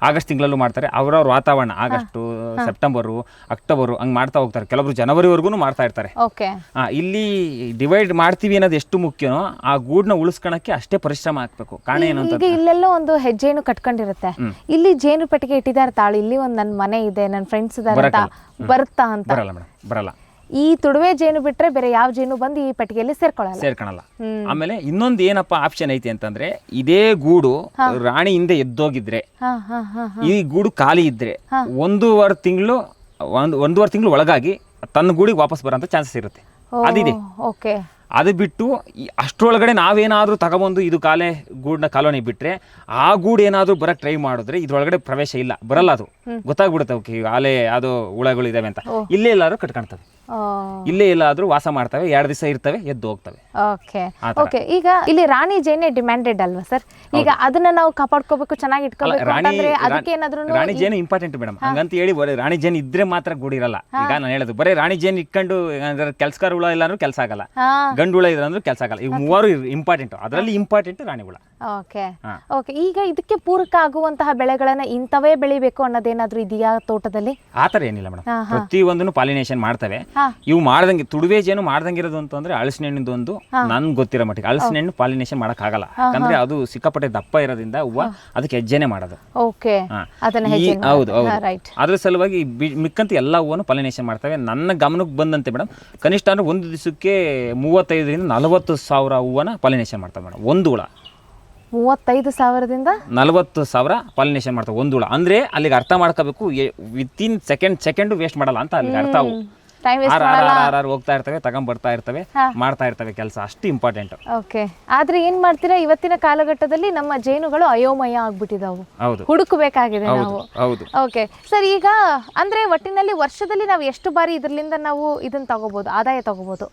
ಆಗಸ್ಟ್ ತಿಂಗಳಲ್ಲೂ ಮಾಡ್ತಾರೆ. ಅವ್ರವ್ರ ವಾತಾವರಣ ಆಗಸ್ಟು, ಸೆಪ್ಟೆಂಬರು, ಅಕ್ಟೋಬರು ಹಂಗೆ ಮಾಡ್ತಾ ಹೋಗ್ತಾರೆ. ಕೆಲವೊಬ್ರು ಜನವರಿವರೆಗೂ ಮಾಡ್ತಾ ಇರ್ತಾರೆ. ಇಲ್ಲಿ ಡಿವೈಡ್ ಮಾಡ್ತೀವಿ ಅನ್ನೋದು ಎಷ್ಟು ಮುಖ್ಯನೋ ಆ ಗೂಡನ್ನ ಉಳಿಸ್ಕೊಳಕ್ಕೆ ಅಷ್ಟೇ ಪರಿಶ್ರಮ ಹಾಕ್ಬೇಕು. ಕಾರಣ ಏನು ಅಂತ, ಇಲ್ಲೆಲ್ಲೋ ಒಂದು ಹೆಜ್ಜೆನು ಕಟ್ಕೊಂಡಿರುತ್ತೆ, ಇಲ್ಲಿ ಜೇನು ಪೆಟ್ಟಿಗೆ ಇಟ್ಟಿದ್ದಾರೆ ತಾಳು, ಇಲ್ಲಿ ಒಂದು ನನ್ನ ಮನೆ ಇದೆ, ನನ್ನ ಫ್ರೆಂಡ್ಸ್ ಇದ್ದಾರೆ, ಬರುತ್ತಾ ಅಂತ? ಬರಲ್ಲ ಮೇಡಮ್, ಬರಲ್ಲ. ಈ ತುಡುವೆ ಜೇನು ಬಿಟ್ರೆ ಬೇರೆ ಯಾವ ಜೇನು ಬಂದು ಈ ಪೆಟ್ಟಿಗೆಯಲ್ಲಿ ಸೇರ್ಕೊಳ್ಳಲ್ಲ. ಆಮೇಲೆ ಇನ್ನೊಂದು ಏನಪ್ಪಾ ಆಪ್ಷನ್ ಐತಿ ಅಂತಂದ್ರೆ, ಇದೇ ಗೂಡು ರಾಣಿ ಹಿಂದೆ ಎದ್ದೋಗಿದ್ರೆ, ಈ ಗೂಡು ಖಾಲಿ ಇದ್ರೆ ಒಂದೂವರೆ ತಿಂಗಳು ಒಳಗಾಗಿ ತನ್ನ ಗೂಡಿಗೆ ವಾಪಸ್ ಬರೋಂಥ ಚಾನ್ಸಸ್ ಇರುತ್ತೆ. ಅದಿದೆ. ಅದು ಬಿಟ್ಟು ಅಷ್ಟರೊಳಗಡೆ ನಾವೇನಾದ್ರೂ ತಗೊಬಂದು ಇದು ಗೂಡನ್ನ ಕಾಲೋನಿ ಬಿಟ್ರೆ, ಆ ಗೂಡು ಏನಾದ್ರೂ ಬರಕ್ ಟ್ರೈ ಮಾಡಿದ್ರೆ ಇದ್ರೊಳಗಡೆ ಪ್ರವೇಶ ಇಲ್ಲ, ಬರಲ್ಲ. ಅದು ಗೊತ್ತಾಗ್ಬಿಡುತ್ತೆ ಅವಕ್ಕೆ ಅಲೆ ಅದು ಹುಳಗಳು ಇದಾವೆ ಅಂತ. ಇಲ್ಲೇ ಎಲ್ಲಾದ್ರೂ ಕಟ್ಕೊಳ್ತವೆ, ಇಲ್ಲೇ ಎಲ್ಲಾದ್ರೂ ವಾಸ ಮಾಡ್ತವೆ, 2 ದಿವಸ ಇರ್ತವೆ, ಎದ್ದು ಹೋಗ್ತವೆ. ಈಗ ಇಲ್ಲಿ ರಾಣಿ ಜೇನೆ ಡಿಮ್ಯಾಂಡೆಡ್ ಅಲ್ವಾ ಸರ್? ಈಗ ಅದನ್ನ ನಾವು ಕಾಪಾಡ್ಕೋಬೇಕು, ಚೆನ್ನಾಗಿ ಇಟ್ಕೋಬೇಕು ಅಂತಂದ್ರೆ ಅದಕ್ಕೆ ಏನಾದ್ರೂ ರಾಣಿ ಜೇನು ಇಂಪಾರ್ಟೆಂಟ್ ಮೇಡಮ್. ಹಂಗಂತ ಹೇಳಿ ಬರೀ ರಾಣಿ ಜೇನು ಇದ್ರೆ ಮಾತ್ರ ಗೂಡಿರಲ್ಲ. ಈಗ ನಾನು ಹೇಳೋದು ಬರೀ ರಾಣಿ ಜೇನು ಇಟ್ಕೊಂಡು ಕೆಲ್ಸಗಾರ ಹುಳ ಇಲ್ಲ ಅಂದ್ರೂ ಕೆಲಸ ಆಗಲ್ಲ, ಗಂಡು ಹುಳ ಇಲ್ಲ ಅಂದ್ರೂ ಕೆಲಸ ಆಗಲ್ಲ. ಇವು 3 ಇಂಪಾರ್ಟೆಂಟ್, ಅದರಲ್ಲಿ ಇಂಪಾರ್ಟೆಂಟ್ ರಾಣಿ ಹುಳ. ಈಗ ಇದಕ್ಕೆ ಪೂರಕ ಆಗುವಂತಹ ಬೆಳೆಗಳನ್ನ ಇಂಥವೇ ಬೆಳಿಬೇಕು ಅನ್ನೋದೇನಾದ್ರೂ ಇದೆಯಾ ತೋಟದಲ್ಲಿ? ಆತರ ಏನಿಲ್ಲ ಮೇಡಮ್, ಪ್ರತಿಯೊಂದನ್ನು ಪಾಲಿನೇಷನ್ ಮಾಡ್ತವೆ. ಇವು ಮಾಡ್ದಂಗೆ ತುಡುವೆ ಜೇನು ಮಾಡ್ದಂಗಿರೋದು ಅಂತಂದ್ರೆ ಹಲಸಿನಹಣ್ಣಿಂದು ಒಂದು ನನ್ಗೆ ಗೊತ್ತಿರೋ ಮಟ್ಟಿಗೆ ಹಲಸಿನಹಣ್ಣು ಪಾಲಿನೇಷನ್ ಮಾಡಕ್ ಆಗಲ್ಲ. ಯಾಕಂದ್ರೆ ಅದು ಸಿಕ್ಕಾಪಟ್ಟೆ ದಪ್ಪ ಇರೋದ್ರಿಂದ ಹೂವ ಅದಕ್ಕೆ ಹೆಜ್ಜೆನೆ ಮಾಡೋದು. ಹೌದು ಹೌದು. ಅದ್ರ ಸಲುವಾಗಿ ಮಿಕ್ಕಂತ ಎಲ್ಲ ಹೂವನ್ನು ಪಾಲಿನೇಷನ್ ಮಾಡ್ತವೆ. ನನ್ನ ಗಮನಕ್ಕೆ ಬಂದಂತೆ ಮೇಡಮ್, ಕನಿಷ್ಠ ಅಂದ್ರೆ ಒಂದು ದಿವಸಕ್ಕೆ 35,000 ರಿಂದ 40,000 ಹೂವನ್ನ ಪಾಲಿನೇಷನ್ ಮಾಡ್ತವೆ ಮೇಡಮ್. ಒಂದು ಹುಳ 35,000 ರಿಂದ 40,000 ಪಾಲಿನೇಷನ್ ಮಾಡ್ತವೆ ಒಂದು ಹುಳ. ಅಂದ್ರೆ ಅಲ್ಲಿಗೆ ಅರ್ಥ ಮಾಡ್ಕೋಬೇಕು, ವಿತಿನ್ ಸೆಕೆಂಡ್ ವೇಸ್ಟ್ ಮಾಡಲ್ಲ ಅಂತ ಅಲ್ಲಿಗೆ ಅರ್ಥ. ಹೋಗ್ತಾ ಇರ್ತವೆ, ಬರ್ತಾ ಇರ್ತವೆ, ಮಾಡ್ತಾ ಇರ್ತವೆ ಕೆಲಸ. ಅಷ್ಟು ಇಂಪಾರ್ಟೆಂಟ್. ಆದ್ರೆ ಏನ್ ಮಾಡ್ತೀರಾ, ಇವತ್ತಿನ ಕಾಲಘಟ್ಟದಲ್ಲಿ ನಮ್ಮ ಜೇನುಗಳು ಅಯೋಮಯ ಆಗ್ಬಿಟ್ಟಿದಾವು, ಹುಡುಕಬೇಕಾಗಿದೆ ನಾವು. ಓಕೆ ಸರ್, ಈಗ ಅಂದ್ರೆ ಒಟ್ಟಿನಲ್ಲಿ ವರ್ಷದಲ್ಲಿ ನಾವು ಎಷ್ಟು ಬಾರಿ ಇದರಿಂದ ನಾವು ಇದನ್ನ ತಗೋಬಹುದು, ಆದಾಯ ತಗೋಬಹುದು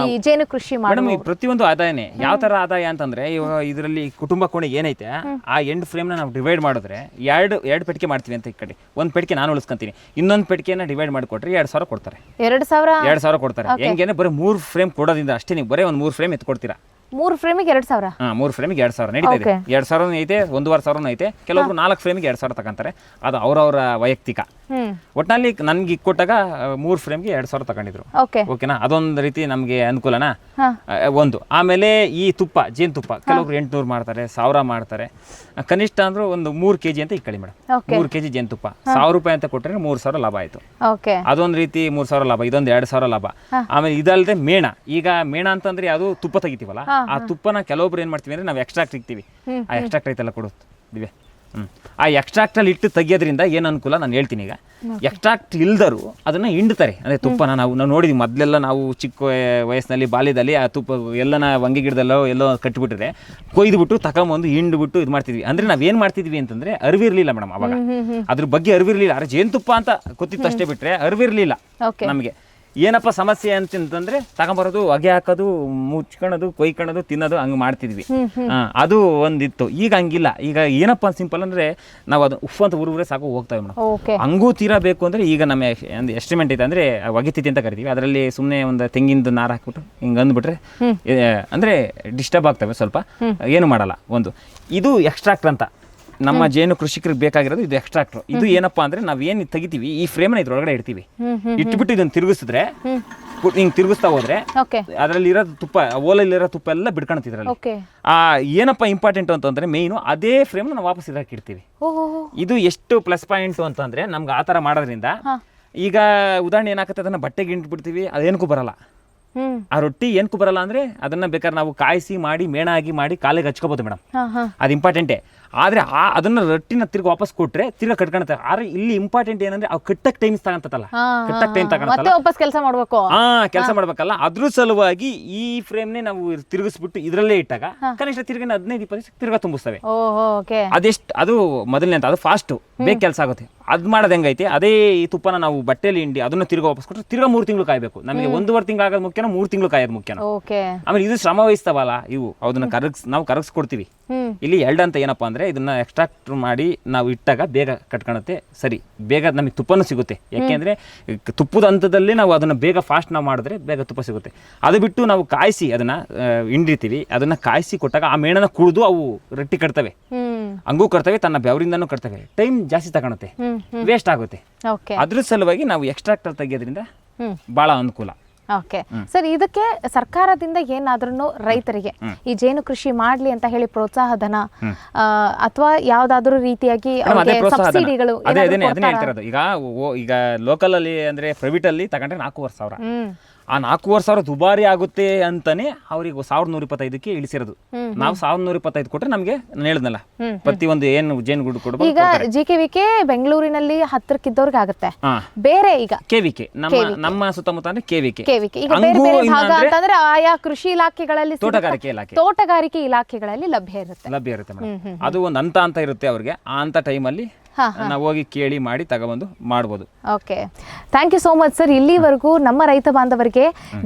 ಈ ಜೇನು ಕೃಷಿ ಮೇಡಮ್? ಪ್ರತಿಯೊಂದು ಆದಾಯನೇ. ಯಾವ ತರ ಆದಾಯ ಅಂತಂದ್ರೆ, ಇವಾಗ ಇದರಲ್ಲಿ ಕುಟುಂಬ ಕೋಣೆ ಏನೈತೆ ಆ ಎಂಡ್ ಫ್ರೇಮ್ ನ ನಾವು ಡಿವೈಡ್ ಮಾಡಿದ್ರೆ ಎರಡು ಪೆಟ್ಟಿಗೆ ಮಾಡ್ತೀವಿ ಅಂತ. ಈ ಕಡೆ ಒಂದು ಪೆಟ್ಟಿಗೆ ನಾನು ಉಳಿಸ್ಕೊಂತೀನಿ, ಇನ್ನೊಂದು ಪೆಟ್ಟಿಗೆನ ಡಿವೈಡ್ ಮಾಡಿಕೊಟ್ರೆ 2,000 ಕೊಡ್ತಾರೆ. 2,000 ಕೊಡ್ತಾರೆ. ಹೆಂಗೇನೆ ಬರೀ 3 ಫ್ರೇಮ್ ಕೊಡೋದ್ರಿಂದ ಅಷ್ಟೇ. ನೀವು ಬರೀ ಒಂದು 3 ಫ್ರೇಮ್ ಎತ್ಕೊಡ್ತೀರಾ. 3 ಫ್ರೇಮಿಗೆ 2,000? 3 ಫ್ರೇಮಿಗೆ 2,000 ನಡೀತಾ ಇದೆ. 2,000 ಐತೆ, 1,500 ಐತೆ. ಕೆಲವೊಬ್ರು 4 ಫ್ರೇಮಿಗೆ 2,000 ತಗೊಂತಾರೆ. ಅದು ಅವ್ರವ್ರ ವೈಯಕ್ತಿಕ. ಒಟ್ಟಿನಲ್ಲಿ ನನ್ಗೆ ಕೊಟ್ಟಾಗ 3 ಫ್ರೇಮ್ಗೆ 2,000 ತಗೊಂಡಿದ್ರು. ಓಕೆನಾ? ಅದೊಂದು ರೀತಿ ನಮ್ಗೆ ಅನುಕೂಲನಾ ಒಂದು. ಆಮೇಲೆ ಈ ತುಪ್ಪ, ಜೇನುತುಪ್ಪ ಕೆಲವೊಬ್ರು 800 ಮಾಡ್ತಾರೆ, 1,000 ಮಾಡ್ತಾರೆ. ಕನಿಷ್ಠ ಅಂದ್ರೆ ಒಂದು 3 kg ಅಂತ ಇಟ್ಕೊಳ್ಳಿ ಮೇಡಮ್. 3 kg ಜೇನುತುಪ್ಪ 1,000 ರೂಪಾಯಿ ಅಂತ ಕೊಟ್ಟರೆ 3,000 ಲಾಭ ಆಯ್ತು. ಅದೊಂದು ರೀತಿ 3,000 ಲಾಭ, ಇದೊಂದು 2,000 ಲಾಭ. ಆಮೇಲೆ ಇದಲ್ಲದೆ ಮೇಣ. ಈಗ ಮೇಣ ಅಂತಂದ್ರೆ ಅದು ತುಪ್ಪ ತೆಗಿತೀವಲ್ಲ, ಆ ತುಪ್ಪನ ಕೆಲವೊಬ್ರು ಏನ್ ಮಾಡ್ತೀವಿ ಅಂದ್ರೆ ನಾವು ಎಕ್ಸ್ಟ್ರಾಕ್ಟ್ ಇಕ್ತೀವಿ. ಆ ಎಕ್ಸ್ಟ್ರಾಕ್ಟ್ ಐತೆಲ್ಲ ಕೊಡುತ್ತೆ. ಆ ಎಕ್ಸ್ಟ್ರಾಕ್ಟ್ ಅಲ್ಲಿ ಇಟ್ಟು ತೆಗಿಯೋದ್ರಿಂದ ಏನು ಅನುಕೂಲ ನಾನು ಹೇಳ್ತೀನಿ. ಈಗ ಎಕ್ಸ್ಟ್ರಾಕ್ಟ್ ಇಲ್ದರು ಅದನ್ನ ಹಿಂಡ್ತಾರೆ. ಅಂದ್ರೆ ತುಪ್ಪನ ನಾವು ನೋಡಿದ್ವಿ ಮೊದಲೆಲ್ಲ. ನಾವು ಚಿಕ್ಕ ವಯಸ್ಸಿನಲ್ಲಿ ಬಾಲ್ಯದಲ್ಲಿ ಆ ತುಪ್ಪ ಎಲ್ಲನ ವಂಗೆ ಗಿಡದಲ್ಲೋ ಎಲ್ಲೋ ಕಟ್ಟಿಬಿಟ್ರೆ ಕೊಯ್ದುಬಿಟ್ಟು ತಗೊಂಬಂದು ಹಿಂಡ್ಬಿಟ್ಟು ಇದು ಮಾಡ್ತಿದ್ವಿ. ಅಂದ್ರೆ ನಾವೇನ್ ಮಾಡ್ತಿದ್ವಿ ಅಂತಂದ್ರೆ ಅರಿವಿರ್ಲಿಲ್ಲ ಮೇಡಮ್ ಅವಾಗ, ಅದ್ರ ಬಗ್ಗೆ ಅರಿವಿರ್ಲಿಲ್ಲ. ಅರೆ ಜೇನುತುಪ್ಪ ಅಂತ ಗೊತ್ತಿತ್ತು ಅಷ್ಟೇ, ಬಿಟ್ರೆ ಅರಿವಿರ್ಲಿಲ್ಲ ನಮಗೆ. ಏನಪ್ಪ ಸಮಸ್ಯೆ ಅಂತಂದ್ರೆ ತಗೊಂಬರೋದು, ಹೊಗೆ ಹಾಕೋದು, ಮುಚ್ಕೊಳ್ಳೋದು, ಕೊಯ್ಕೊಳ್ಳೋದು, ತಿನ್ನೋದು, ಹಂಗೆ ಮಾಡ್ತಿದ್ವಿ. ಅದು ಒಂದಿತ್ತು. ಈಗ ಹಂಗಿಲ್ಲ. ಈಗ ಏನಪ್ಪ ಸಿಂಪಲ್ ಅಂದ್ರೆ ನಾವು ಅದು ಉಫ್ ಅಂತ ಉರುವ್ರೆ ಸಾಕು ಹೋಗ್ತೇವೆ ಮೇಡಮ್. ಹಂಗೂ ತೀರಾ ಬೇಕು ಅಂದ್ರೆ ಈಗ ನಮ್ಮ ಒಂದು ಎಸ್ಟಿಮೇಟ್ ಐತೆ ಅಂದ್ರೆ ಹೊಗೆತಿಥಿ ಅಂತ ಕರಿತೀವಿ. ಅದರಲ್ಲಿ ಸುಮ್ಮನೆ ಒಂದು ತೆಂಗಿನ ನಾರು ಹಾಕ್ಬಿಟ್ಟು ಹಿಂಗೆ ಅಂದ್ಬಿಟ್ರೆ ಅಂದ್ರೆ ಡಿಸ್ಟರ್ಬ್ ಆಗ್ತವೆ ಸ್ವಲ್ಪ, ಏನು ಮಾಡಲ್ಲ. ಒಂದು ಇದು ಎಕ್ಸ್ಟ್ರಾಕ್ಟ್ ಅಂತ. ನಮ್ಮ ಜೇನು ಕೃಷಿಕರಿಗೆ ಬೇಕಾಗಿರೋದು ಇದು ಎಕ್ಸ್ಟ್ರಾಕ್ಟರ್. ಇದು ಏನಪ್ಪಾ ಅಂದ್ರೆ ನಾವೇನು ತೆಗಿತೀವಿ ಈ ಫ್ರೇಮ್ನ ಇದ್ರೊಳಗಡೆ ಇಡ್ತೀವಿ. ಇಟ್ಬಿಟ್ಟು ಇದನ್ನ ತಿರುಗಿಸಿದ್ರೆ, ಹಿಂಗ್ ತಿರುಗಿಸ್ತಾ ಹೋದ್ರೆ ಅದರಲ್ಲಿರೋ ತುಪ್ಪ, ಓಲಲ್ಲಿರೋ ತುಪ್ಪ ಎಲ್ಲ ಬಿಡ್ಕೊಳತ್ತೆ ಇದ್ರಲ್ಲಿ. ಏನಪ್ಪಾ ಇಂಪಾರ್ಟೆಂಟ್ ಅಂತಂದ್ರೆ ಮೇಯ್ನು ಅದೇ ಫ್ರೇಮ್ ನಾವು ವಾಪಸ್ ಇಡಾಕಿಡ್ತೀವಿ. ಇದು ಎಷ್ಟು ಪ್ಲಸ್ ಪಾಯಿಂಟ್ ಅಂತಂದ್ರೆ ನಮ್ಗೆ ಆ ತರ ಮಾಡೋದ್ರಿಂದ, ಈಗ ಉದಾಹರಣೆ ಏನಾಗುತ್ತೆ, ಅದನ್ನ ಬಟ್ಟೆಗೆ ಇಂಟ್ಬಿಡ್ತೀವಿ, ಅದೇನಕ್ಕೂ ಬರಲ್ಲ. ಆ ರೊಟ್ಟಿ ಏನಕ್ಕೂ ಬರಲ್ಲ ಅಂದ್ರೆ ಅದನ್ನ ಬೇಕಾದ್ರೆ ನಾವು ಕಾಯಿಸಿ ಮಾಡಿ ಮೇಣ ಆಗಿ ಮಾಡಿ ಕಾಲಿಗೆ ಹಚ್ಕೋಬಹುದು ಮೇಡಮ್. ಅದು ಇಂಪಾರ್ಟೆಂಟೇ. ಆದ್ರೆ ಅದನ್ನ ರೊಟ್ಟಿನ ತಿರ್ಗಿ ವಾಪಸ್ ಕೊಟ್ರೆ ತಿರ್ಗಾ ಕಟ್ಕೊಳತ್ತೆ. ಆದ್ರೆ ಇಲ್ಲಿ ಇಂಪಾರ್ಟೆಂಟ್ ಏನಂದ್ರೆ ಅವ್ ಕಟ್ಟಕ್ ಟೈಮ್ ತಗೊಂತಲ್ಲ, ಕಟ್ಟಕ್ ಟೈಮ್ ತಗೊಂತಲ್ಲ, ಕೆಲಸ ಮಾಡ್ಬೇಕು. ಕೆಲಸ ಮಾಡ್ಬೇಕಲ್ಲ. ಅದ್ರ ಸಲುವಾಗಿ ಈ ಫ್ರೇಮ್ನೇ ನಾವು ತಿರುಗಿಸ್ಬಿಟ್ಟು ಇದ್ರಲ್ಲೇ ಇಟ್ಟಾಗ ಕನಿಷ್ಠ ತಿರ್ಗಿ 15-20 ತಿರ್ಗಾ ತುಂಬಿಸ್ತವೆ. ಅದೆಷ್ಟು ಅದು ಮೊದಲನೇ ಅಂತ, ಅದು ಫಾಸ್ಟ್ ಬೇಗ ಕೆಲಸ ಆಗುತ್ತೆ. ಅದ್ ಮಾಡೋದು ಹೆಂಗೈತೆ, ಅದೇ ಈ ತುಪ್ಪನ ನಾವು ಬಟ್ಟೆಲಿ ಹಿಂಡಿ ಅದನ್ನ ತಿರ್ಗಾ ವಾಪಸ್ ಕೊಟ್ಟರೆ ತಿರ್ಗಾ 3 ತಿಂಗಳು ಕಾಯ್ಬೇಕು. ನಮಗೆ 1.5 ತಿಂಗಳು ಆಗೋದು ಮುಖ್ಯನೋ 3 ತಿಂಗಳು ಕಾಯೋದು ಮುಖ್ಯನೋ. ಆಮೇಲೆ ಇದು ಶ್ರಮ ವಹಿಸ್ತಾವಲ್ಲ ಇವು, ಅದನ್ನ ನಾವು ಕರಗಿಸ್ಕೊಡ್ತೀವಿ. ಇಲ್ಲಿ ಎಲ್ಡ್ ಅಂತ ಏನಪ್ಪಾ ಅಂದ್ರೆ ಇದನ್ನ ಎಕ್ಸ್ಟ್ರಾಕ್ಟ್ ಮಾಡಿ ನಾವು ಇಟ್ಟಾಗ ಬೇಗ ಕಟ್ಕೊಳುತ್ತೆ, ಸರಿ ಬೇಗ ನಮಗೆ ತುಪ್ಪನೂ ಸಿಗುತ್ತೆ. ಯಾಕೆಂದ್ರೆ ತುಪ್ಪದ ಹಂತದಲ್ಲಿ ನಾವು ಅದನ್ನ ಬೇಗ ಫಾಸ್ಟ್ ನಾವು ಮಾಡಿದ್ರೆ ಬೇಗ ತುಪ್ಪ ಸಿಗುತ್ತೆ. ಅದು ಬಿಟ್ಟು ನಾವು ಕಾಯಿಸಿ ಅದನ್ನ ಹಿಂಡಿರ್ತೀವಿ, ಅದನ್ನ ಕಾಯಿಸಿ ಕೊಟ್ಟಾಗ ಆ ಮೇಣನ ಕುಡಿದು ಅವು ರೊಟ್ಟಿ ಕಟ್ತವೆ, ಹಂಗೂ ಕಟ್ತವೆ, ತನ್ನ ಬೆವರಿಂದನೂ ಕಟ್ತವೆ, ಟೈಮ್ ಜಾಸ್ತಿ ತಗೊಳುತ್ತೆ, ವೇಸ್ಟ್ ಆಗುತ್ತೆ. ಅದ್ರ ಸಲುವಾಗಿ ನಾವು ಎಕ್ಸ್ಟ್ರಾಕ್ಟರ್ ತೆಗಿಯೋದ್ರಿಂದ ಬಹಳ ಅನುಕೂಲ. ಓಕೆ ಸರ್, ಇದಕ್ಕೆ ಸರ್ಕಾರದಿಂದ ಏನಾದ್ರೂ ರೈತರಿಗೆ ಈ ಜೇನು ಕೃಷಿ ಮಾಡ್ಲಿ ಅಂತ ಹೇಳಿ ಪ್ರೋತ್ಸಾಹಧನ ಅಥವಾ ಯಾವ್ದಾದ್ರು ರೀತಿಯಾಗಿ ಸಬ್ಸಿಡಿಗಳು ಈಗ ಲೋಕಲ್ ಅಲ್ಲಿ ಅಂದ್ರೆ ಪ್ರೈವೇಟ್ ಅಲ್ಲಿ ತಗೊಂಡ್ರೆ 4,500,000. ಆ 4,500,000 ದುಬಾರಿ ಆಗುತ್ತೆ ಅಂತಾನೆ ಅವ್ರಿಗೆ 1,125ಕ್ಕೆ ಇಳಿಸಿರೋದು. ನಾವು 1,125 ಕೊಟ್ರೆ ನಮಗೆ ನಾನು ಹೇಳಿದ್ನಲ್ಲ ಪ್ರತಿಯೊಂದು ಏನು ಜೇನುಗೂಡು ಕೊಡ್ಬೋದು. ಈಗ JKVK ಬೆಂಗಳೂರಿನಲ್ಲಿ ಹತ್ತಿರಕ್ಕಿದ್ದವ್ರಿಗೆ ಆಗುತ್ತೆ, ಬೇರೆ ಈಗ KVK ನಮ್ಮ ಸುತ್ತಮುತ್ತ ಅಂದ್ರೆ KVK ಈಗ ಬೇರೆ ಬೇರೆ ಭಾಗ ಅಂತಂದ್ರೆ ಆಯಾ ಕೃಷಿ ಇಲಾಖೆಗಳಲ್ಲಿ ತೋಟಗಾರಿಕೆ ಇಲಾಖೆಗಳಲ್ಲಿ ಲಭ್ಯ ಇರುತ್ತೆ ಮೇಡಮ್. ಅದು ಒಂದು ಹಂತ ಅಂತ ಇರುತ್ತೆ ಅವ್ರಿಗೆ, ಆ ಹಂತ ಟೈಮಲ್ಲಿ ನಾವು ಹೋಗಿ ಕೇಳಿ ಮಾಡಿ ತಗೊಬಂದು ಮಾಡ್ಬೋದು. Okay, thank you so much sir. ಇಲ್ಲಿವರೆಗೂ ನಮ್ಮ ರೈತ ಬಾಂಧವರಿಗೆ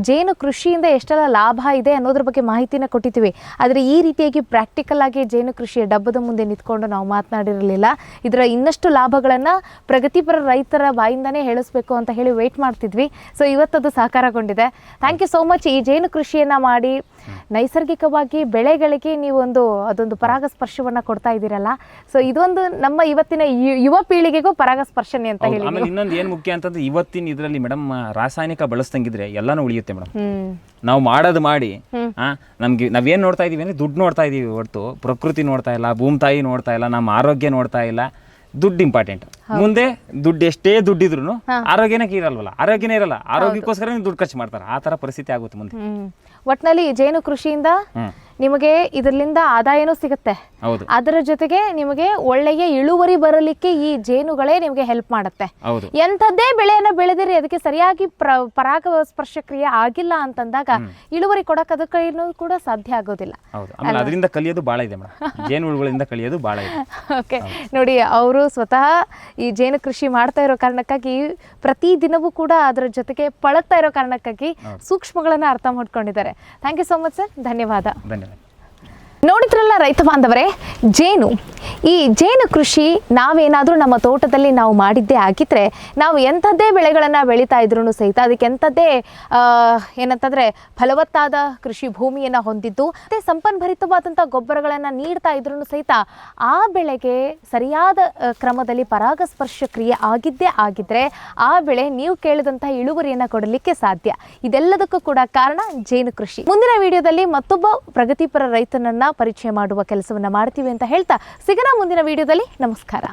ಜೇನು ಕೃಷಿಯಿಂದ ಎಷ್ಟೆಲ್ಲ ಲಾಭ ಇದೆ ಅನ್ನೋದ್ರ ಬಗ್ಗೆ ಮಾಹಿತಿನ ಕೊಟ್ಟಿದ್ದೀವಿ. ಆದರೆ ಈ ರೀತಿಯಾಗಿ ಪ್ರಾಕ್ಟಿಕಲ್ ಆಗಿ ಜೇನು ಕೃಷಿಯ ಡಬ್ಬದ ಮುಂದೆ ನಿಂತ್ಕೊಂಡು ನಾವು ಮಾತನಾಡಿರಲಿಲ್ಲ. ಇದರ ಇನ್ನಷ್ಟು ಲಾಭಗಳನ್ನು ಪ್ರಗತಿಪರ ರೈತರ ಬಾಯಿಂದನೇ ಹೇಳಿಸ್ಬೇಕು ಅಂತ ಹೇಳಿ ವೇಟ್ ಮಾಡ್ತಿದ್ವಿ. ಸೊ ಇವತ್ತದು ಸಾಕಾರಗೊಂಡಿದೆ. Thank you so much. ಈ ಜೇನು ಕೃಷಿಯನ್ನು ಮಾಡಿ ನೈಸರ್ಗಿಕವಾಗಿ ಬೆಳೆಗಳಿಗೆ ನೀವೊಂದು ಅದೊಂದು ಪರಾಗಸ್ಪರ್ಶವನ್ನು ಕೊಡ್ತಾ ಇದ್ದೀರಲ್ಲ, ಸೊ ಇದೊಂದು ನಮ್ಮ ಇವತ್ತಿನ ಯುವ ಪೀಳಿಗೆಗೂ ಪರಾಗಸ್ಪರ್ಶನೆ ಅಂತ ಹೇಳಿ. ಆಮೇಲೆ ಇನ್ನೊಂದು ಏನು ಮುಖ್ಯ ಅಂತಂದ್ರೆ ಇವತ್ತಿನ ಇದರಲ್ಲಿ ಮೇಡಮ್ ರಾಸಾಯನಿಕ ಬಳಸ್ದಂಗಿದ್ರೆ ಎಲ್ಲಾನು ಉಳಿಯುತ್ತೆ ಮೇಡಮ್. ನಾವು ಮಾಡೋದು ಮಾಡಿ ನಮ್ಗೆ ನಾವೇನ್ ನೋಡ್ತಾ ಇದೀವಿ ಅಂದ್ರೆ ದುಡ್ಡು ನೋಡ್ತಾ ಇದೀವಿ ಹೊರತು ಪ್ರಕೃತಿ ನೋಡ್ತಾ ಇಲ್ಲ, ಭೂಮಿ ತಾಯಿ ನೋಡ್ತಾ ಇಲ್ಲ, ನಮ್ಮ ಆರೋಗ್ಯ ನೋಡ್ತಾ ಇಲ್ಲ. ದುಡ್ಡು ಇಂಪಾರ್ಟೆಂಟ್. ಮುಂದೆ ದುಡ್ಡು ಎಷ್ಟೇ ದುಡ್ಡಿದ್ರು ಆರೋಗ್ಯನೇ ಇರಲ್ವಲ್ಲ, ಆರೋಗ್ಯನೇ ಇರಲ್ಲ, ಆರೋಗ್ಯಕ್ಕೋಸ್ಕರ ದುಡ್ಡು ಖರ್ಚು ಮಾಡ್ತಾರೆ. ಆ ತರ ಪರಿಸ್ಥಿತಿ ಆಗುತ್ತೆ ಮುಂದೆ. ಒಟ್ನಲ್ಲಿ ಜೇನು ಕೃಷಿಯಿಂದ ನಿಮಗೆ ಇದರಿಂದ ಆದಾಯನೂ ಸಿಗುತ್ತೆ, ಅದರ ಜೊತೆಗೆ ನಿಮಗೆ ಒಳ್ಳೆಯ ಇಳುವರಿ ಬರಲಿಕ್ಕೆ ಈ ಜೇನುಗಳೇ ನಿಮಗೆ ಹೆಲ್ಪ್ ಮಾಡುತ್ತೆ. ಎಂಥದ್ದೇ ಬೆಳೆಯನ್ನ ಬೆಳೆದಿರಿ ಅದಕ್ಕೆ ಸರಿಯಾಗಿ ಪರಾಗಸ್ಪರ್ಶ ಕ್ರಿಯೆ ಆಗಿಲ್ಲ ಅಂತಂದಾಗ ಇಳುವರಿ ಕೊಡಕ್ಕೆ ಅದಕ್ಕೆ ಕೂಡ ಸಾಧ್ಯ ಆಗೋದಿಲ್ಲ. ಅದರಿಂದ ಕಲಿಯೋದು ಬಹಳ ಇದೆ ಮೇಡಮ್, ಜೇನುಹುಳುಗಳಿಂದ ಕಲಿಯೋದು ಬಹಳ ಇದೆ. ಓಕೆ, ನೋಡಿ ಅವರು ಸ್ವತಃ ಈ ಜೇನು ಕೃಷಿ ಮಾಡ್ತಾ ಇರೋ ಕಾರಣಕ್ಕಾಗಿ ಪ್ರತಿ ದಿನವೂ ಕೂಡ ಅದರ ಜೊತೆಗೆ ಪಳಗ್ತಾ ಇರೋ ಕಾರಣಕ್ಕಾಗಿ ಸೂಕ್ಷ್ಮಗಳನ್ನ ಅರ್ಥ ಮಾಡ್ಕೊಂಡಿದ್ದಾರೆ. Thank you so much sir, ಧನ್ಯವಾದ. ನೋಡಿದ್ರಲ್ಲ ರೈತ ಬಾಂಧವರೇ, ಈ ಜೇನು ಕೃಷಿ ನಾವೇನಾದರೂ ನಮ್ಮ ತೋಟದಲ್ಲಿ ನಾವು ಮಾಡಿದ್ದೇ ಆಗಿದ್ರೆ ನಾವು ಎಂಥದ್ದೇ ಬೆಳೆಗಳನ್ನು ಬೆಳೀತಾ ಇದ್ರೂ ಸಹಿತ ಅದಕ್ಕೆ ಎಂಥದ್ದೇ ಏನಂತಂದರೆ ಫಲವತ್ತಾದ ಕೃಷಿ ಭೂಮಿಯನ್ನು ಹೊಂದಿದ್ದು ಮತ್ತು ಸಂಪನ್ಭರಿತವಾದಂಥ ಗೊಬ್ಬರಗಳನ್ನು ನೀಡ್ತಾ ಇದ್ರೂ ಸಹಿತ ಆ ಬೆಳೆಗೆ ಸರಿಯಾದ ಕ್ರಮದಲ್ಲಿ ಪರಾಗಸ್ಪರ್ಶ ಕ್ರಿಯೆ ಆಗಿದ್ದೇ ಆಗಿದ್ದರೆ ಆ ಬೆಳೆ ನೀವು ಕೇಳಿದಂಥ ಇಳುವರಿಯನ್ನು ಕೊಡಲಿಕ್ಕೆ ಸಾಧ್ಯ. ಇದೆಲ್ಲದಕ್ಕೂ ಕೂಡ ಕಾರಣ ಜೇನು ಕೃಷಿ. ಮುಂದಿನ ವಿಡಿಯೋದಲ್ಲಿ ಮತ್ತೊಬ್ಬ ಪ್ರಗತಿಪರ ರೈತನನ್ನು ಪರಿಚಯ ಮಾಡುವ ಕೆಲಸವನ್ನು ಮಾಡ್ತೀವಿ ಅಂತ ಹೇಳ್ತಾ ಸಿಗೋಣ ಮುಂದಿನ ವಿಡಿಯೋದಲ್ಲಿ. ನಮಸ್ಕಾರ.